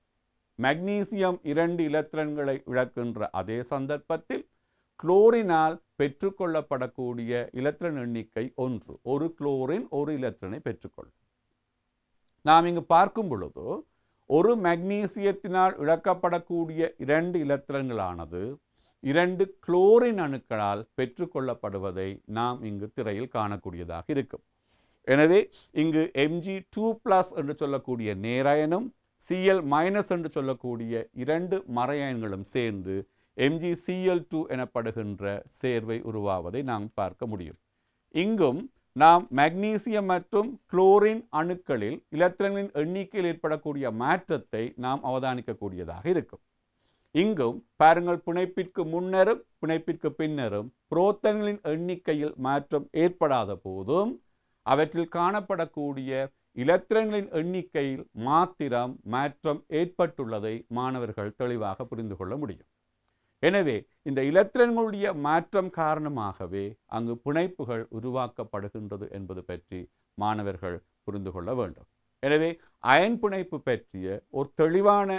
மக்னீசியம் 2 எலக்ட்ரான்களை இழக்கின்ற அதே சந்தர்ப்பத்தில் குளோரினால் பெற்றுக்கொள்ளப்படக்கூடிய இலத்திரன் எண்ணிக்கை 1. ஒரு குளோரின் ஒரு இலத்திரனை பெற்றுக்கொள்ளும். நாம் இங்கு பார்க்கும் பொழுது ஒரு மக்னீசியத்தினால் இழக்கப்படக்கூடிய 2 இலத்திரன்களானது 2 குளோரின் அணுக்களால் பெற்றுக்கொள்ளப்படுவதை நாம் இங்கு திரையில் காணக்கூடியதாக இருக்கும். எனவே இங்கு Mg2+ என்று சொல்லக்கூடிய நேரயனும் Cl- என்று சொல்லக்கூடிய 2 மறையயன்களும் சேர்ந்து MgCl2 எனப்படுகின்ற சேர்வை உருவாவதை நாம் பார்க்க முடியும். இங்கும் நாம் மக்னீசியம் மற்றும் குளோரின் அணுக்களில் இலத்திரன்களின் எண்ணிக்கையில் ஏற்படக்கூடிய மாற்றத்தை நாம் அவதானிக்கக்கூடியதாக இருக்கும். இங்கும் பாருங்கள், பிணைப்பிற்கு முன்னரும் பிணைப்பிற்கு பின்னரும் புரோட்டான்களின் எண்ணிக்கையில் மாற்றம் ஏற்படாத போதும் அவற்றில் காணப்படக்கூடிய இலத்திரன்களின் எண்ணிக்கையில் மாத்திரம் மாற்றம் ஏற்பட்டுள்ளதை மாணவர்கள் தெளிவாக புரிந்து கொள்ள முடியும். எனவே இந்த இலத்திரன்களுடைய மாற்றம் காரணமாகவே அங்கு பிணைப்புகள் உருவாக்கப்படுகின்றது என்பது பற்றி மாணவர்கள் புரிந்து கொள்ள வேண்டும். எனவே அயன் பிணைப்பு பற்றிய ஒரு தெளிவான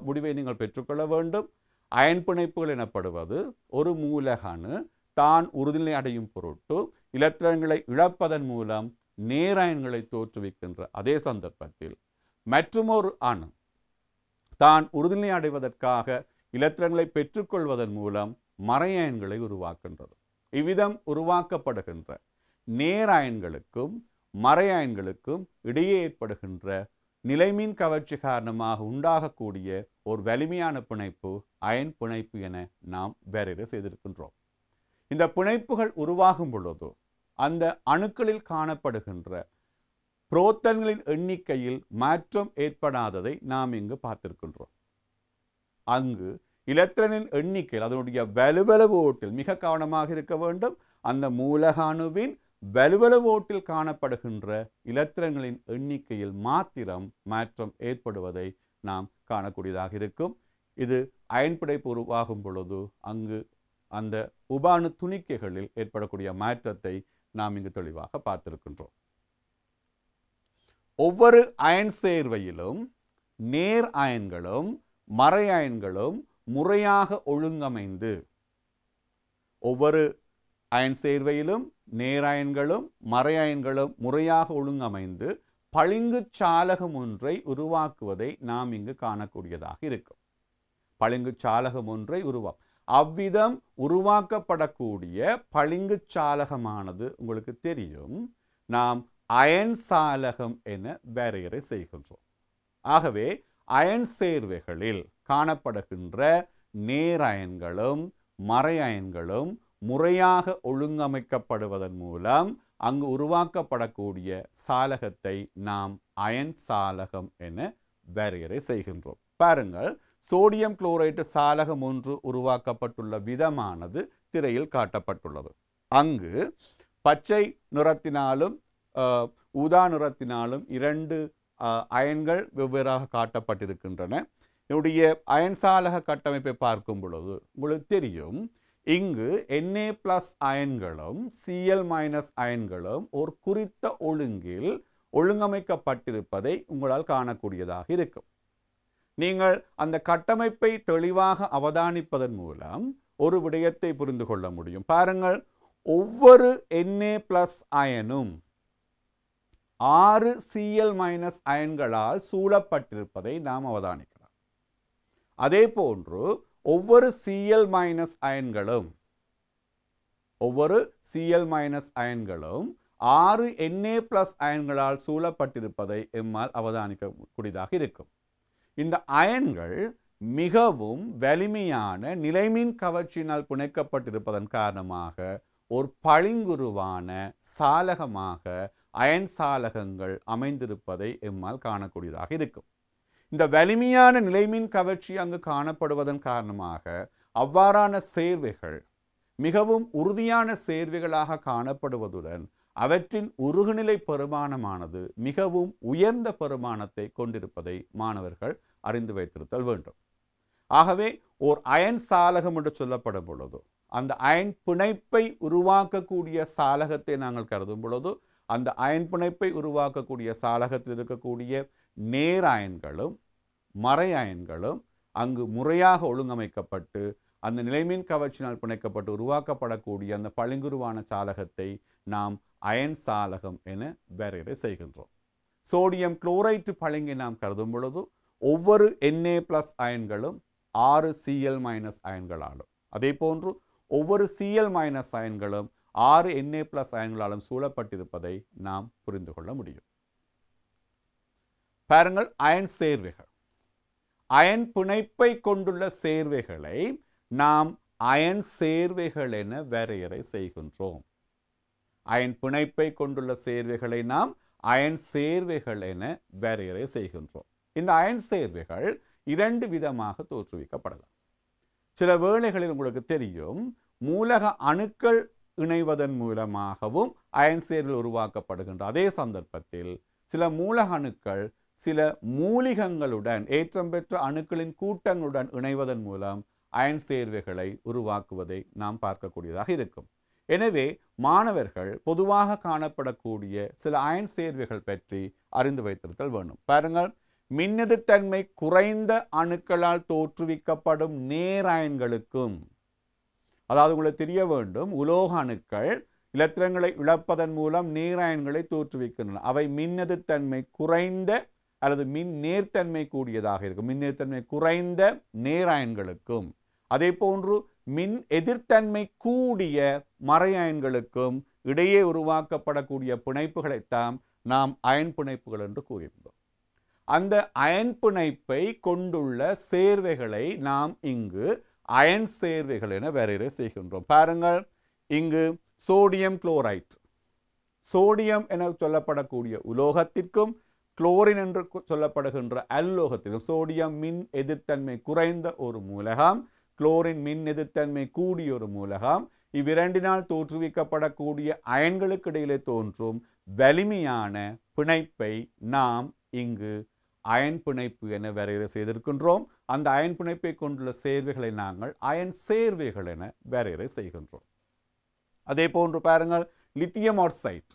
முடிவை நீங்கள் பெற்றுக்கொள்ள வேண்டும். அயன் பிணைப்புகள் எனப்படுவது ஒரு மூலக அணு தான் உறுதிநிலை அடையும் பொருட்டு இலத்திரன்களை இழப்பதன் மூலம் நேரயன்களை தோற்றுவிக்கின்ற அதே சந்தர்ப்பத்தில் மற்றுமொரு அணு தான் உறுதிநிலை அடைவதற்காக இலத்திரன்களை பெற்றுக்கொள்வதன் மூலம் மறையயன்களை உருவாக்கின்றது. இவ்விதம் உருவாக்கப்படுகின்ற நேரயன்களுக்கும் மறையயன்களுக்கும் இடையே ஏற்படுகின்ற நிலைமின் கவர்ச்சி காரணமாக உண்டாகக்கூடிய ஒரு வலிமையான பிணைப்பு அயன் பிணைப்பு என நாம் வரையறை செய்திருக்கின்றோம். இந்த பிணைப்புகள் உருவாகும் பொழுது அந்த அணுக்களில் காணப்படுகின்ற புரோட்டான்களின் எண்ணிக்கையில் மாற்றம் ஏற்படாததை நாம் இங்கு பார்த்திருக்கின்றோம். அங்கு இலத்திரனின் எண்ணிக்கையில் அதனுடைய வலுவளவு ஓட்டில் மிக கவனமாக இருக்க வேண்டும். அந்த மூலக அணுவின் வலுவளவு ஓட்டில் காணப்படுகின்ற இலத்திரன்களின் எண்ணிக்கையில் மாத்திரம் மாற்றம் ஏற்படுவதை நாம் காணக்கூடியதாக இருக்கும். இது அயன் பிணைப்பு உருவாகும் பொழுது அங்கு அந்த உபாணு துணிக்கைகளில் ஏற்படக்கூடிய மாற்றத்தை நாம் இங்கு தெளிவாக பார்த்திருக்கின்றோம். ஒவ்வொரு அயன் சேர்வையிலும் நேர் அயன்களும் மறை அயன்களும் முறையாக ஒழுங்கமைந்து ஒவ்வொரு அயன் சேர்வையிலும் நேரயன்களும் மறையயன்களும் முறையாக ஒழுங்கமைந்து பளிங்கு சாலகம் ஒன்றை உருவாக்குவதை நாம் இங்கு காணக்கூடியதாக இருக்கும். பளிங்கு சாலகம் ஒன்றை அவ்விதம் உருவாக்கப்படக்கூடிய பளிங்கு சாலகமானது உங்களுக்கு தெரியும், நாம் அயன் சாலகம் என வரையறை செய்கின்றோம். ஆகவே அயன் சேர்வைகளில் காணப்படுகின்ற நேரயன்களும் மறையயன்களும் முறையாக ஒழுங்கமைக்கப்படுவதன் மூலம் அங்கு உருவாக்கப்படக்கூடிய சாலகத்தை நாம் அயன் சாலகம் என வரையறை செய்கின்றோம். பாருங்கள், சோடியம் குளோரைடு சாலகம் ஒன்று உருவாக்கப்பட்டுள்ள விதமானது திரையில் காட்டப்பட்டுள்ளது. அங்கு பச்சை நிறத்தினாலும் ஊதா நிறத்தினாலும் 2 அயன்கள் வெவ்வேறாக காட்டப்பட்டிருக்கின்றன. இதனுடைய அயன் சாலக கட்டமைப்பை பார்க்கும் பொழுது உங்களுக்கு தெரியும், இங்கு Na+ அயன்களும் Cl- அயன்களும் ஒரு குறித்த ஒழுங்கில் ஒழுங்கமைக்கப்பட்டிருப்பதை உங்களால் காணக்கூடியதாக இருக்கும். நீங்கள் அந்த கட்டமைப்பை தெளிவாக அவதானிப்பதன் மூலம் ஒரு விடயத்தை புரிந்து கொள்ள முடியும். பாருங்கள், ஒவ்வொரு Na+ அயனும் 6 Cl- அயன்களால் சூழப்பட்டிருப்பதை நாம் அவதானிக்கலாம். அதே போன்று ஒவ்வொரு Cl- அயன்களும் 6 Na+ அயன்களால் சூழப்பட்டிருப்பதை எம்மால் அவதானிக்கக்கூடியதாக இருக்கும். இந்த அயன்கள் மிகவும் வலிமையான நிலைமின் கவர்ச்சியினால் பிணைக்கப்பட்டிருப்பதன் காரணமாக ஒரு பளிங்குருவான சாலகமாக அயன் சாலகங்கள் அமைந்திருப்பதை எம்மால் காணக்கூடியதாக இருக்கும். இந்த வலிமையான நிலைமின் கவர்ச்சி அங்கு காணப்படுவதன் காரணமாக அவ்வாறான சேர்வைகள் மிகவும் உறுதியான சேர்வைகளாக காணப்படுவதுடன் அவற்றின் உருகுநிலை பெருமானமானது மிகவும் உயர்ந்த பெருமானத்தை கொண்டிருப்பதை மாணவர்கள் அறிந்து வைத்திருத்தல் வேண்டும். ஆகவே ஓர் அயன் சாலகம் என்று சொல்லப்படும் பொழுது அந்த அயன் பிணைப்பை உருவாக்கக்கூடிய சாலகத்தை நாங்கள் கருதும் பொழுது அந்த அயன் பிணைப்பை உருவாக்கக்கூடிய சாலகத்தில் இருக்கக்கூடிய நேர் அயன்களும் மறை அயன்களும் அங்கு முறையாக ஒழுங்கமைக்கப்பட்டு அந்த நிலைமின் கவர்ச்சியினால் பிணைக்கப்பட்டு உருவாக்கப்படக்கூடிய அந்த பளிங்குருவான சாலகத்தை நாம் அயன் சாலகம் என வரையறை செய்கின்றோம். சோடியம் குளோரைட்டு பளிங்கை நாம் கருதும் பொழுது ஒவ்வொரு Na+ அயன்களும் 6 Cl- அயன்களாலும், அதே போன்று ஒவ்வொரு Cl- அயன்களும் 6 Na+ அயன்களாலும் சூழப்பட்டிருப்பதை நாம் புரிந்து கொள்ள முடியும். பாருங்கள், அயன் சேர்வைகள். அயன் பிணைப்பை கொண்டுள்ள சேர்வைகளை நாம் அயன் சேர்வைகள் என வரையறை செய்கின்றோம். அயன் பிணைப்பை கொண்டுள்ள சேர்வைகளை நாம் அயன் சேர்வைகள் என வரையறை செய்கின்றோம். இந்த அயன் சேர்வைகள் 2 விதமாக தோற்றுவிக்கப்படலாம். சில வேளைகளில் உங்களுக்கு தெரியும், மூலக அணுக்கள் இணைவதன் மூலமாகவும் அயன் சேர்வைகள் உருவாக்கப்படுகின்ற அதே சந்தர்ப்பத்தில் சில மூலக அணுக்கள் சில மூலிகங்களுடன், ஏற்றம் பெற்ற அணுக்களின் கூட்டங்களுடன் இணைவதன் மூலம் அயன் சேர்வைகளை உருவாக்குவதை நாம் பார்க்கக்கூடியதாக இருக்கும். எனவே மாணவர்கள் பொதுவாக காணப்படக்கூடிய சில அயன் சேர்வைகள் பற்றி அறிந்து வைத்திருத்தல் வேண்டும். பாருங்கள், மின்னெதிர்த்தன்மை குறைந்த அணுக்களால் தோற்றுவிக்கப்படும் நேரயன்களுக்கும், அதாவது உங்களுக்கு தெரிய வேண்டும், உலோக அணுக்கள் இலத்திரங்களை இழப்பதன் மூலம் நேரயன்களை தோற்றுவிக்கின்றன. அவை மின்னெதிர்த்தன்மை குறைந்த அல்லது மின் நேர்த்தன்மை கூடியதாக இருக்கும். மின் நேர்த்தன்மை குறைந்த நேரயன்களுக்கும், அதே போன்று மின் எதிர்த்தன்மை கூடிய மறையயன்களுக்கும் இடையே உருவாக்கப்படக்கூடிய பிணைப்புகளைத்தான் நாம் அயன் பிணைப்புகள் என்று கூறியிருந்தோம். அந்த அயன் பிணைப்பை கொண்டுள்ள சேர்வைகளை நாம் இங்கு அயன் சேர்வைகள் என வரையறை செய்கின்றோம். பாருங்கள், இங்கு சோடியம் குளோரைட், சோடியம் என சொல்லப்படக்கூடிய உலோகத்திற்கும் குளோரின் என்று சொல்லப்படுகின்ற அல்லோகத்திற்கும், சோடியம் மின் எதிர்த்தன்மை குறைந்த ஒரு மூலகம், குளோரின் மின் எதிர்த்தன்மை கூடிய ஒரு மூலகம். இவ்விரண்டினால் தோற்றுவிக்கப்படக்கூடிய அயன்களுக்கு இடையிலே தோன்றும் வலிமையான பிணைப்பை நாம் இங்கு அயன் பிணைப்பு என வரையறை செய்திருக்கின்றோம். அந்த அயன் பிணைப்பை கொண்டுள்ள சேர்வைகளை நாங்கள் அயன் சேர்வைகள் என வரையறை செய்கின்றோம். அதே போன்று பாருங்கள், லித்தியம் ஆக்சைடு,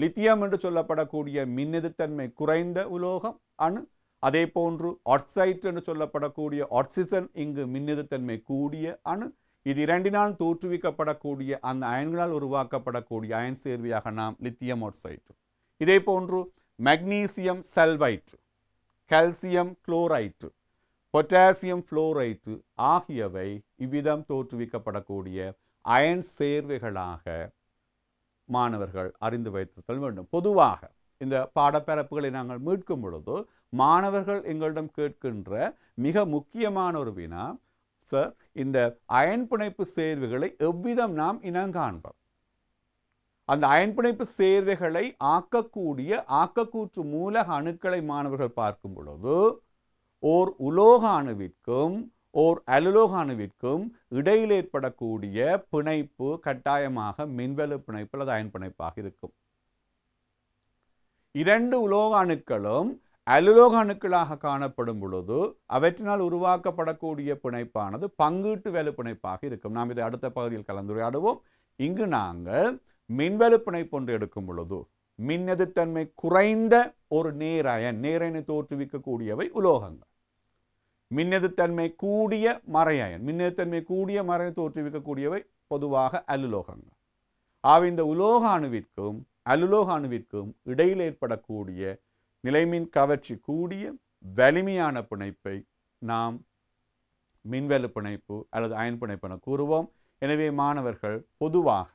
லித்தியம் என்று சொல்லப்படக்கூடிய மின்னெதிர்த்தன்மை குறைந்த உலோகம் அணு. அதே போன்று ஆக்சைடு என்று சொல்லப்படக்கூடிய ஆக்சிஜன் இங்கு மின்னெதிர்த்தன்மை கூடிய அணு. இது இரண்டினால் தோற்றுவிக்கப்படக்கூடிய அந்த அயன்களால் உருவாக்கப்படக்கூடிய அயன் சேர்வையாக நாம் லித்தியம் ஆக்சைடு. இதே போன்று magnesium sulphide, calcium chloride, potassium fluoride ஆகியவை இவ்விதம் தோற்றுவிக்கப்படக்கூடிய அயன் சேர்வைகளாக மாணவர்கள் அறிந்து வைத்திருத்தல் வேண்டும். பொதுவாக இந்த பாடப்பரப்புகளை நாங்கள் மீட்கும் பொழுது மாணவர்கள் எங்களிடம் கேட்கின்ற மிக முக்கியமான ஒரு வினா, சார், இந்த அயன் பிணைப்பு சேர்வைகளை எவ்விதம் நாம் இனங்காண்போம்? அந்த அயன் பிணைப்பு சேர்வைகளை ஆக்கக்கூடிய ஆக்கக்கூற்று மூலக அணுக்களை மாணவர்கள் பார்க்கும் பொழுது ஓர் உலோக அணுவிற்கும் ஓர் அலுலோக அணுவிற்கும் இடையில் ஏற்படக்கூடிய பிணைப்பு கட்டாயமாக மின்வெளு பிணைப்பு அல்லது அயன் பிணைப்பாக இருக்கும். 2 உலோக அணுக்களும் அலுலோக அணுக்களாக காணப்படும் பொழுது அவற்றினால் உருவாக்கப்படக்கூடிய பிணைப்பானது பங்கீட்டு வேலு பிணைப்பாக இருக்கும். நாம் இதை அடுத்த பகுதியில் கலந்துரையாடுவோம். இங்கு நாங்கள் மின்வெளு பிணைப்பு ஒன்று எடுக்கும் பொழுது மின்னெதிர்த்தன்மை குறைந்த ஒரு நேரயனை தோற்றுவிக்கக்கூடியவை உலோகங்கள். மின்னெதிர்த்தன்மை கூடிய மறையயன், மின்னெதிர்த்தன்மை கூடிய மறையை தோற்றுவிக்கக்கூடியவை பொதுவாக அலுலோகங்கள். ஆக இந்த உலோக அணுவிற்கும் அலுலோக அணுவிற்கும் இடையில் ஏற்படக்கூடிய நிலைமின் கவர்ச்சி கூடிய வலிமையான பிணைப்பை நாம் மின்வெளு பிணைப்பு அல்லது அயன் பிணைப்பு என கூறுவோம். எனவே மாணவர்கள் பொதுவாக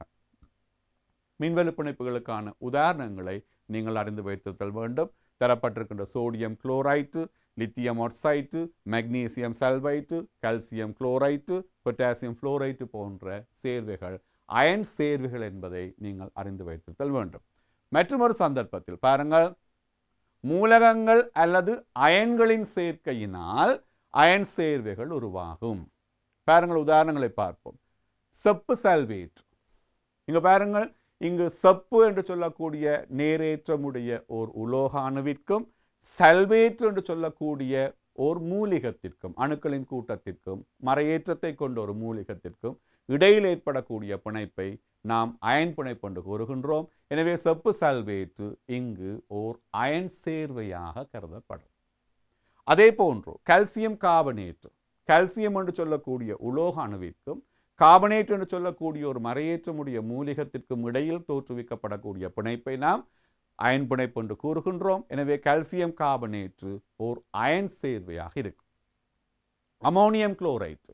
மின்வெளு பிணைப்புகளுக்கான உதாரணங்களை நீங்கள் அறிந்து வைத்திருத்தல் வேண்டும். தரப்பட்டிருக்கின்ற sodium chloride, lithium oxide, magnesium sulphide, calcium chloride, potassium fluoride போன்ற சேர்வைகள் அயன் சேர்வைகள் என்பதை நீங்கள் அறிந்து வைத்திருத்தல் வேண்டும். மற்றொரு சந்தர்ப்பத்தில் பாருங்கள், மூலகங்கள் அல்லது அயன்களின் சேர்க்கையினால் அயன் சேர்வைகள் உருவாகும். பாருங்கள், உதாரணங்களை பார்ப்போம். செப்பு சல்பேட், இங்க பாருங்கள், இங்கு செப்பு என்று சொல்லக்கூடிய நேரேற்றமுடைய ஓர் உலோக அணுவிற்கும் சல்பேட் என்று சொல்லக்கூடிய ஓர் மூலிகத்திற்கும் அணுக்களின் கூட்டத்திற்கும் மறையேற்றத்தை கொண்ட ஒரு மூலிகத்திற்கும் இடையில் ஏற்படக்கூடிய பிணைப்பை நாம் அயன் பிணைப்பு என்று கூறுகின்றோம். எனவே செப்பு சல்பேட்டு இங்கு ஓர் அயன் சேர்வையாக கருதப்படும். அதே போன்று கால்சியம் கார்பனேட், கால்சியம் என்று சொல்லக்கூடிய உலோக அணுவிற்கும் கார்பனேட் என்று சொல்லக்கூடிய ஒரு மறையேற்றமுடைய மூலிகத்திற்கும் இடையில் தோற்றுவிக்கப்படக்கூடிய பிணைப்பை நாம் அயன் பிணைப்பு என்று கூறுகின்றோம். எனவே கால்சியம் கார்பனேற்று ஓர் அயன் சேர்வையாக இருக்கும். அமோனியம் குளோரைடு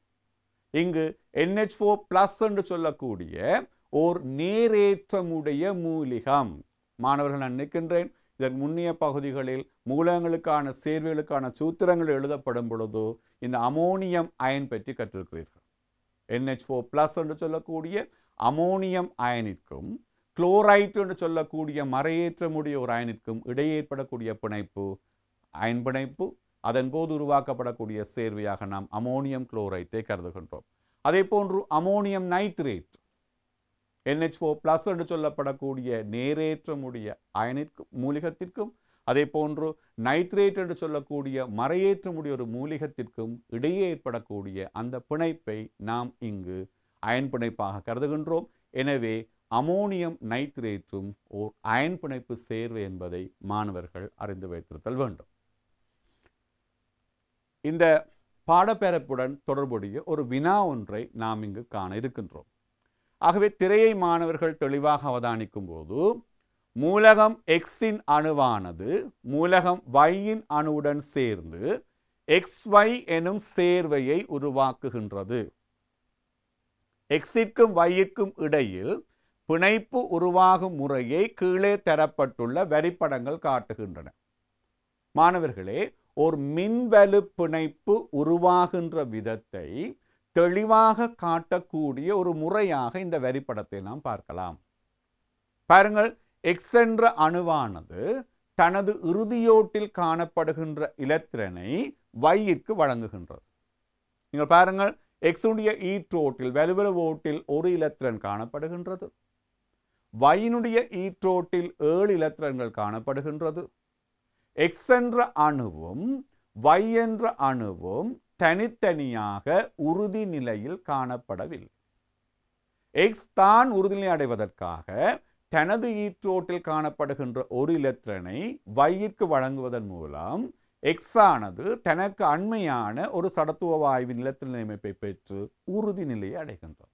இங்கு NH4+ என்று சொல்லக்கூடிய ஓர் நேரேற்றமுடைய மூலிகம். மாணவர்கள் நான் நினைக்கின்றேன் இதற்கு முன்னிய பகுதிகளில் மூலங்களுக்கான சேர்வைகளுக்கான சூத்திரங்கள் எழுதப்படும் பொழுது இந்த அமோனியம் அயன் பற்றி கற்றிருக்கிறீர்கள். NH4+ என்று சொல்லக்கூடிய அமோனியம் அயனிற்கும் குளோரைட் என்று சொல்லக்கூடிய மறையேற்றமுடைய ஒரு அயனிற்கும் இடையே ஏற்படக்கூடிய பிணைப்பு அயன் பிணைப்பு. அதன் போது உருவாக்கப்படக்கூடிய சேர்வையாக நாம் அமோனியம் குளோரைட்டை கருதுகின்றோம். அதே போன்று அமோனியம் நைட்ரேட் NH4+ என்று சொல்லப்படக்கூடிய நேரேற்றமுடைய அயனிற்கும் மூலிகத்திற்கும் அதே போன்று நைட்ரேட் என்று சொல்லக்கூடிய மறையேற்றமுடைய ஒரு மூலிகத்திற்கும் இடையே ஏற்படக்கூடிய அந்த பிணைப்பை நாம் இங்கு அயன் பிணைப்பாக கருதுகின்றோம். எனவே அமோனியம் நைட்ரேட்டும் ஓர் அயன் பிணைப்பு சேர்வை என்பதை மாணவர்கள் அறிந்து வைத்திருத்தல் வேண்டும். இந்த பாடப்பரப்புடன் தொடர்புடைய ஒரு வினா ஒன்றை நாம் இங்கு காண இருக்கின்றோம். ஆகவே திரையை மாணவர்கள் தெளிவாக அவதானிக்கும் போது மூலகம் Xஇன் அணுவானது மூலகம் Yஇன் அணுவுடன் சேர்ந்து XY எனும் சேர்வையை உருவாக்குகின்றது. Xற்கும் Yற்கும் இடையில் பிணைப்பு உருவாகும் முறையை கீழே தரப்பட்டுள்ள வரிப்படங்கள் காட்டுகின்றன. மாணவர்களே, ஒரு மின்வலு பிணைப்பு உருவாகின்ற விதத்தை தெளிவாக காட்டக்கூடிய ஒரு முறையாக இந்த வரிப்படத்தை நாம் பார்க்கலாம். பாருங்கள், X என்ற அணுவானது தனது இறுதியோட்டில் காணப்படுகின்ற இலத்திரனை Yற்கு வழங்குகின்றது. நீங்கள் பாருங்கள், X உடைய ஈற்றோட்டில் வலுவலு ஓட்டில் ஒரு இலத்திரன் காணப்படுகின்றது. Yனுடைய ஈற்றோட்டில் 7 இலத்திரன்கள் காணப்படுகின்றது. X என்ற அணுவும் Y என்ற அணுவும் தனித்தனியாக உறுதி நிலையில் காணப்படவில்லை. X தான் உறுதிநிலை அடைவதற்காக தனது ஈற்றோட்டில் காணப்படுகின்ற ஒரு இலத்திரனை Yற்கு வழங்குவதன் மூலம் X ஆனது தனக்கு அண்மையான ஒரு சடத்துவ வாயுவின் இலத்திரன் அமைப்பை பெற்று உறுதி நிலையை அடைகின்றது.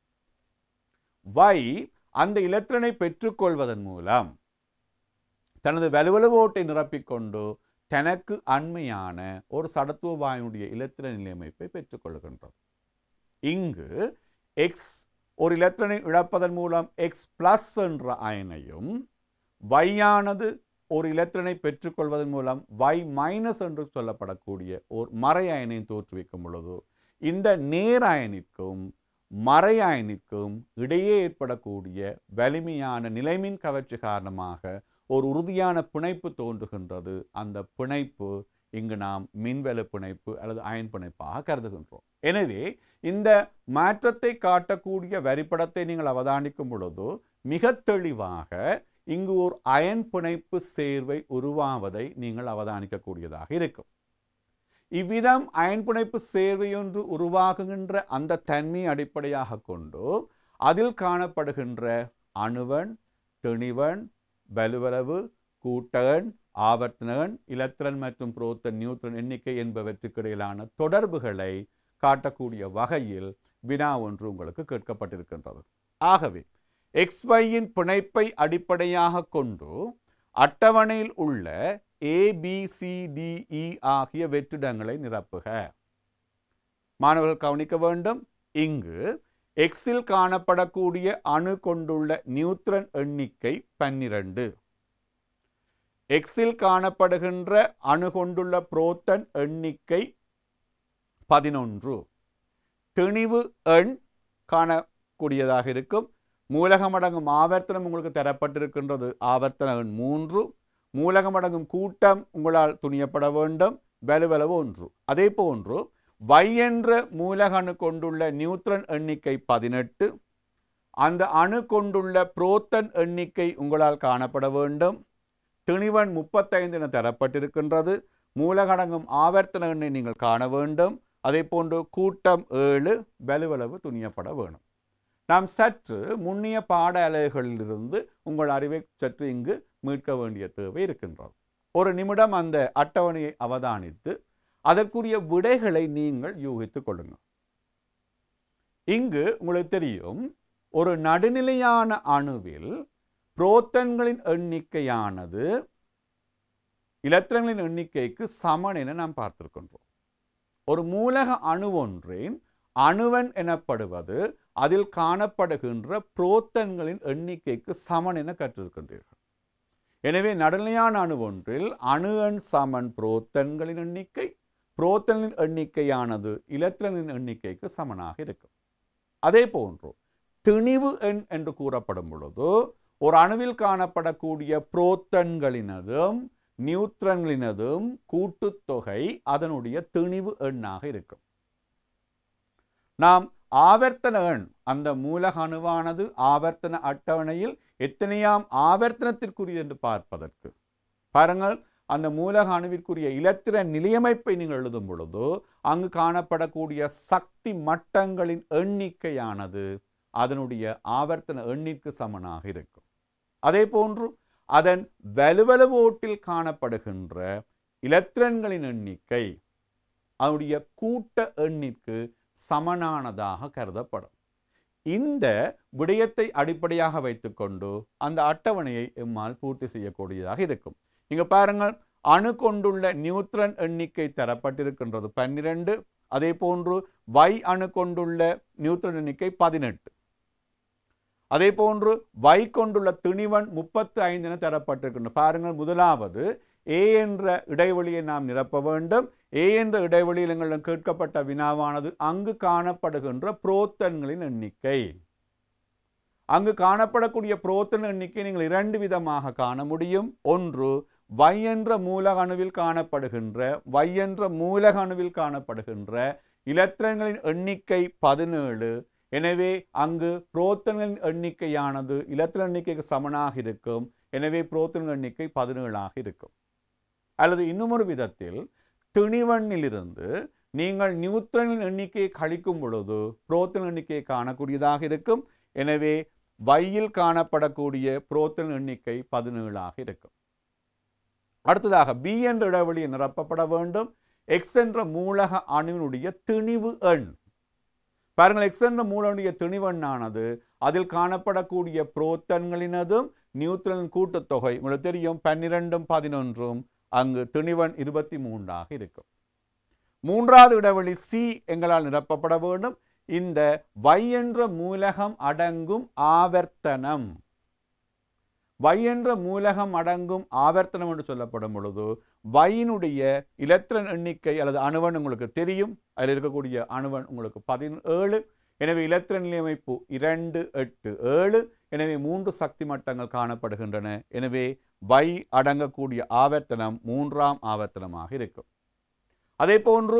Y அந்த இலத்திரனை பெற்றுக்கொள்வதன் மூலம் தனது வலுவலு ஓட்டை நிரப்பிக்கொண்டு தனக்கு அண்மையான ஒரு சடத்துவ வாயுடைய இலத்திர நிலையமைப்பை பெற்றுக்கொள்கின்றது. இங்கு X ஒரு இலத்திரனை இழப்பதன் மூலம் X+ என்ற அயனையும் Y ஆனது ஒரு இலத்திரனை பெற்றுக்கொள்வதன் மூலம் Y- என்று சொல்லப்படக்கூடிய ஒரு மறை அயனையும் தோற்றுவிக்கும் பொழுது இந்த நேர் அயனிற்கும் மறை அயனிற்கும் இடையே ஏற்படக்கூடிய வலிமையான நிலைமின் கவர்ச்சி காரணமாக ஒரு உறுதியான பிணைப்பு தோன்றுகின்றது. அந்த பிணைப்பு இங்கு நாம் மின்வலு பிணைப்பு அல்லது அயன் பிணைப்பாக கருதுகின்றோம். எனவே இந்த மாற்றத்தை காட்டக்கூடிய வரிப்படத்தை நீங்கள் அவதானிக்கும் பொழுது மிக தெளிவாக இங்கு ஒரு அயன் பிணைப்பு சேர்வை உருவாவதை நீங்கள் அவதானிக்கக்கூடியதாக இருக்கும். இவ்விதம் அயன் பிணைப்பு சேர்வையொன்று உருவாகுகின்ற அந்த தன்மையை அடிப்படையாக கொண்டு அதில் காணப்படுகின்ற அணுவன், திணிவன், வலுவளவு, கூட்டகன், ஆவர்த்தனகன், இலத்திரன் மற்றும் புரோத்தன், நியூட்ரன் எண்ணிக்கை என்பவற்றுக்கு இடையிலான தொடர்புகளை காட்டக்கூடிய வகையில் வினா ஒன்று உங்களுக்கு கேட்கப்பட்டிருக்கின்றது. ஆகவே XYயின் பிணைப்பை அடிப்படையாக கொண்டு அட்டவணையில் உள்ள ABCDE ஆகிய வெற்றிடங்களை நிரப்புக. மாணவர்கள் கவனிக்க வேண்டும், இங்கு Xஇல் காணப்படக்கூடிய அணு கொண்டுள்ள நியூட்ரன் எண்ணிக்கை 12. Xஇல் காணப்படுகின்ற அணு கொண்டுள்ள புரோத்தன் எண்ணிக்கை 11. திணிவு எண் காணக்கூடியதாக இருக்கும். மூலகமடங்கும் ஆவர்த்தனம் உங்களுக்கு தரப்பட்டிருக்கின்றது. ஆவர்த்தன எண் 3. மூலகமடங்கும் கூட்டம் உங்களால் துணியப்பட வேண்டும். வலுவளவு 1. அதே போன்று Y என்ற மூலக அணு கொண்டுள்ள நியூட்ரன் எண்ணிக்கை 18. அந்த அணு கொண்டுள்ள புரோத்தன் எண்ணிக்கை உங்களால் காணப்பட வேண்டும். திணிவன் 35 என தரப்பட்டிருக்கின்றது. மூலகடங்கும் ஆவர்த்தன எண்ணை நீங்கள் காண வேண்டும். அதே போன்று கூட்டம் 7, வலுவளவு துணியப்பட வேண்டும். நாம் சற்று முன்னிய பாட அலைகளிலிருந்து உங்கள் அறிவை சற்று இங்கு மீட்க வேண்டிய தேவை இருக்கின்றது. ஒரு நிமிடம் அந்த அட்டவணையை அவதானித்து அதற்குரிய விடைகளை நீங்கள் யூகித்துக் கொள்ளுங்கள். இங்கு உங்களுக்கு தெரியும், ஒரு நடுநிலையான அணுவில் புரோட்டான்களின் எண்ணிக்கையானது எலக்ட்ரான்களின் எண்ணிக்கைக்கு சமன் என நாம் பார்த்திருக்கின்றோம். ஒரு மூலக அணு ஒன்றின் அணுவன் எனப்படுவது அதில் காணப்படுகின்ற புரோட்டான்களின் எண்ணிக்கைக்கு சமன் என கற்றிருக்கின்றீர்கள். எனவே நடுநிலையான அணு ஒன்றில் அணு எண் சமன் புரோட்டான்களின் எண்ணிக்கை, புரோட்டான்களின் எண்ணிக்கையானது எலக்ட்ரான்களின் எண்ணிக்கைக்கு சமனாக இருக்கும். அதே போன்று திணிவு எண் என்று கூறப்படும் பொழுது ஒரு அணுவில் காணப்படக்கூடிய புரோட்டான்களினதும் நியூட்ரான்களினதும் கூட்டுத்தொகை அதனுடைய திணிவு எண்ணாக இருக்கும். நாம் ஆவர்த்தன எண், அந்த மூலக அணுவானது ஆவர்த்தன அட்டவணையில் எத்தனையாம் ஆவர்த்தனத்திற்குரிய என்று பார்ப்பதற்கு பாருங்கள், அந்த மூலக அணுவிற்குரிய எலக்ட்ரான் நிலையமைப்பை நீங்கள் எழுதும் பொழுது அங்கு காணப்படக்கூடிய சக்தி மட்டங்களின் எண்ணிக்கையானது அதனுடைய ஆவர்த்தன எண்ணிற்கு சமனாக இருக்கும். அதே போன்று அதன் வலுவலுவோட்டில் காணப்படுகின்ற எலக்ட்ரான்களின் எண்ணிக்கை அதனுடைய கூட்ட எண்ணிற்கு சமனானதாக கருதப்படும். இந்த விடயத்தை அடிப்படையாக வைத்துக்கொண்டு அந்த அட்டவணையை எம்மால் பூர்த்தி செய்யக்கூடியதாக இருக்கும். இங்க பாருங்கள், அணு கொண்டுள்ள நியூட்ரான் எண்ணிக்கை தரப்பட்டிருக்கின்றது 12. அதே போன்று Y அணு கொண்டுள்ள நியூட்ரான் எண்ணிக்கை 18. அதே போன்று Y கொண்டுள்ள திணிவன் 35 என தரப்பட்டிருக்கின்றது. பாருங்கள், முதலாவது A என்ற இடைவெளியை நாம் நிரப்ப வேண்டும். A என்ற இடைவெளியில் எங்களிடம் கேட்கப்பட்ட வினாவானது அங்கு காணப்படுகின்ற புரோட்டான்களின் எண்ணிக்கை. அங்கு காணப்படக்கூடிய புரோட்டான் எண்ணிக்கை நீங்கள் இரண்டு விதமாக காண முடியும். ஒன்று, Y என்ற மூலக அணுவில் காணப்படுகின்ற எலக்ட்ரான்களின் எண்ணிக்கை 17. எனவே அங்கு புரோட்டான்களின் எண்ணிக்கையானது எலக்ட்ரான் எண்ணிக்கைக்கு சமனாக இருக்கும். எனவே புரோட்டான் எண்ணிக்கை 17ஆக இருக்கும். அல்லது இன்னுமொரு விதத்தில், திணிவண்ணிலிருந்து நீங்கள் நியூட்ரானின் எண்ணிக்கையை கழிக்கும் பொழுது புரோட்டான் எண்ணிக்கையை காணக்கூடியதாக இருக்கும். எனவே Yயில் காணப்படக்கூடிய புரோட்டான் எண்ணிக்கை 17ஆக இருக்கும். அடுத்ததாக B என்ற இடைவெளியை நிரப்பப்பட வேண்டும். X என்ற மூலக அணுவினுடைய திணிவு எண். பாருங்கள், X என்ற மூலனுடைய திணிவெண்ணானது அதில் காணப்படக்கூடிய புரோட்டான்களினதும் நியூட்ரானின் கூட்டுத்தொகை உங்களுக்கு தெரியும் 12ம் 11ம், அங்கு திணிவன் 23ஆக இருக்கும். மூன்றாவது இடைவெளி C எங்களால் நிரப்பப்பட வேண்டும். இந்த Y என்ற மூலகம் அடங்கும் ஆவர்த்தனம், Y என்ற மூலகம் அடங்கும் ஆவர்த்தனம் என்று சொல்லப்படும் பொழுது Yனுடைய எலக்ட்ரான் எண்ணிக்கை அல்லது அணுவன் உங்களுக்கு தெரியும். அதில் இருக்கக்கூடிய அணுவன் உங்களுக்கு 17. எனவே எலக்ட்ரான் நிலையமைப்பு 2, 8, 7. எனவே 3 சக்தி மட்டங்கள் காணப்படுகின்றன. எனவே Y அடங்கக்கூடிய ஆவர்த்தனம் 3ஆம் ஆவர்த்தனமாக இருக்கும். அதே போன்று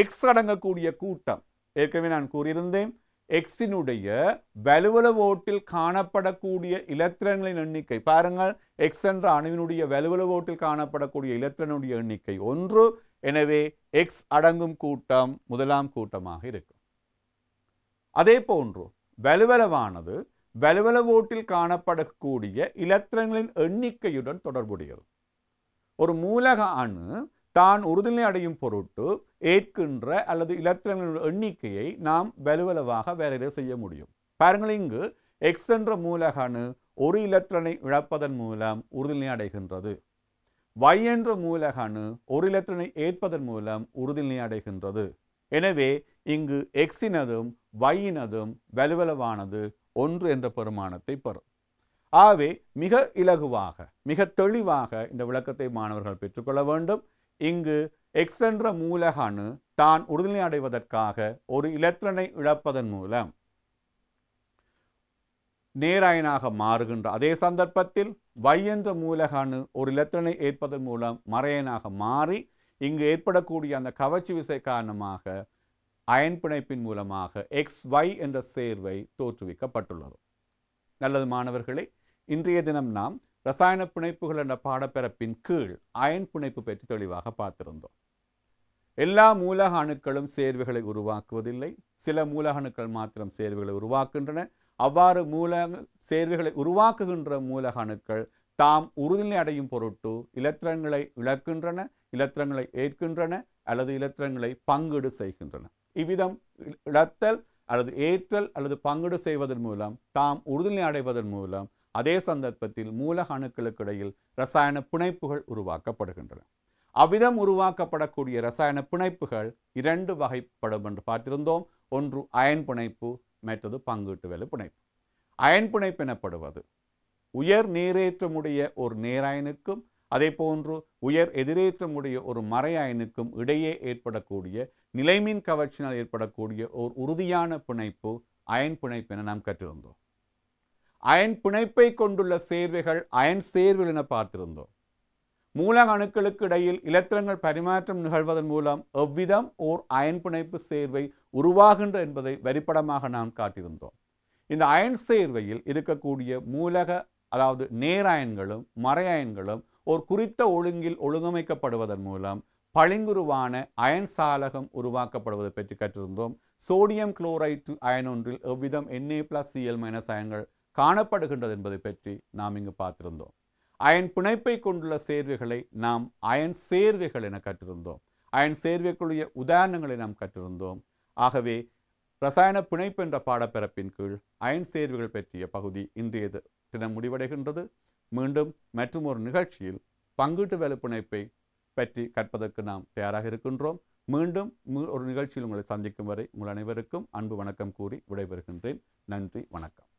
X அடங்கக்கூடிய கூட்டம், ஏற்கனவே நான் கூறியிருந்தேன், Xனுடைய வலுவலுவோட்டில் காணப்படக்கூடிய எலக்ட்ரான்களின் எண்ணிக்கை பாருங்கள், X என்ற அணுவினுடைய வலுவலுவோட்டில் காணப்படக்கூடிய எலக்ட்ரானுடைய எண்ணிக்கை 1. எனவே X அடங்கும் கூட்டம் முதலாம் கூட்டமாக இருக்கும். அதே போன்று வலுவலவானது வலுவலுவோட்டில் காணப்படக்கூடிய எலக்ட்ரான்களின் எண்ணிக்கையுடன் தொடர்புடையது. ஒரு மூலக அணு தான் உறுதிநிலை அடையும் பொருட்டு ஏற்கின்ற அல்லது எலக்ட்ரான்களின் எண்ணிக்கையை நாம் வலுவலவாக வரையறை செய்ய முடியும். பாருங்கள், இங்கு X என்ற மூலக அணு ஒரு எலக்ட்ரானை இழப்பதன் மூலம் உறுதிநிலை அடைகின்றது. Y என்ற மூலக அணு ஒரு எலக்ட்ரானை ஏற்பதன் மூலம் உறுதிநிலை அடைகின்றது. எனவே இங்கு Xினதும் Yயினதும் வலுவலவானது 1 என்ற பெருமானத்தை பெறும். ஆகவே மிக இலகுவாக மிக தெளிவாக இந்த விளக்கத்தை மாணவர்கள் பெற்றுக்கொள்ள வேண்டும். இங்கு X என்ற மூலக அணு தான் உறுதிநிலை அடைவதற்காக ஒரு எலக்ட்ரானை இழப்பதன் மூலம் நேராயனாக மாறுகின்ற அதே சந்தர்ப்பத்தில் Y என்ற மூலக அணு ஒரு எலக்ட்ரானை ஏற்பதன் மூலம் மறையனாக மாறி இங்கு ஏற்படக்கூடிய அந்த கவர்ச்சி விசை காரணமாக அயன் பிணைப்பின் மூலமாக XY என்ற சேர்வை தோற்றுவிக்கப்பட்டுள்ளது. நல்லது மாணவர்களே, இன்றைய தினம் நாம் ரசாயன பிணைப்புகள் என்ற பாடப்பிறப்பின் கீழ் அயன் பிணைப்பு பற்றி தெளிவாக பார்த்திருந்தோம். எல்லா மூலக அணுக்களும் சேர்வைகளை உருவாக்குவதில்லை. சில மூலக அணுக்கள் மாத்திரம் சேர்வைகளை உருவாக்குகின்றன. அவ்வாறு சேர்வைகளை உருவாக்குகின்ற மூலக அணுக்கள் தாம் உறுதிநிலை அடையும் பொருட்டு எலக்ட்ரான்களை இழக்கின்றன, எலக்ட்ரான்களை ஏற்கின்றன அல்லது இலத்திரங்களை பங்கீடு செய்கின்றன. இவ்விதம் இழத்தல் அல்லது ஏற்றல் அல்லது பங்கீடு செய்வதன் மூலம் தாம் உறுதிநிலை அடைவதன் மூலம் அதே சந்தர்ப்பத்தில் மூலக அணுக்களுக்கு இடையில் இரசாயன பிணைப்புகள் உருவாக்கப்படுகின்றன. அவ்விதம் உருவாக்கப்படக்கூடிய இரசாயன பிணைப்புகள் 2 வகைப்படும் என்று பார்த்திருந்தோம். ஒன்று அயன் பிணைப்பு, மற்றது பங்கீட்டு வேலை பிணைப்பு. அயன் பிணைப்பு எனப்படுவது உயர் நேரேற்றமுடைய ஒரு நேரயனுக்கும் அதே போன்று உயர் எதிரேற்றமுடைய ஒரு மறை அயனுக்கும் இடையே ஏற்படக்கூடிய நிலைமின் கவர்ச்சியினால் ஏற்படக்கூடிய ஒரு உறுதியான பிணைப்பு அயன் பிணைப்பு என நாம் கற்றிருந்தோம். அயன் பிணைப்பை கொண்டுள்ள சேர்வைகள் அயன் சேர்வுகள் என பார்த்திருந்தோம். மூலக அணுக்களுக்கு இடையில் இலத்திரங்கள் பரிமாற்றம் நிகழ்வதன் மூலம் எவ்விதம் ஓர் அயன் பிணைப்பு சேர்வை உருவாகின்ற என்பதை வரிப்படமாக நாம் காட்டியிருந்தோம். இந்த அயன் சேர்வையில் இருக்கக்கூடிய மூலக அதாவது நேரயன்களும் மறையயன்களும் ஒரு குறித்த ஒழுங்கில் ஒழுங்கமைக்கப்படுவதன் மூலம் பளிங்குருவான அயன் சாலகம் உருவாக்கப்படுவதை பற்றி கற்றிருந்தோம். சோடியம் குளோரைடு அயன் ஒன்றில் எவ்விதம் Na+Cl- அயன்கள் காணப்படுகின்றது என்பதை பற்றி நாம் இங்கு பார்த்திருந்தோம். அயன் பிணைப்பை கொண்டுள்ள சேர்வைகளை நாம் அயன் சேர்வைகள் என கற்றிருந்தோம். அயன் சேர்வைக்குரிய உதாரணங்களை நாம் கற்றிருந்தோம். ஆகவே ரசாயன பிணைப்பு என்ற பாடப்பிறப்பின் கீழ் அயன் சேர்வைகள் பற்றிய பகுதி இன்றைய தினம் முடிவடைகின்றது. மீண்டும் மற்றும் ஒரு நிகழ்ச்சியில் பங்கீட்டு வேலை பிணைப்பை பற்றி கற்பதற்கு நாம் தயாராக இருக்கின்றோம். மீண்டும் ஒரு நிகழ்ச்சியில் உங்களை சந்திக்கும் வரை உங்கள் அனைவருக்கும் அன்பு வணக்கம் கூறி விடைபெறுகின்றேன். நன்றி, வணக்கம்.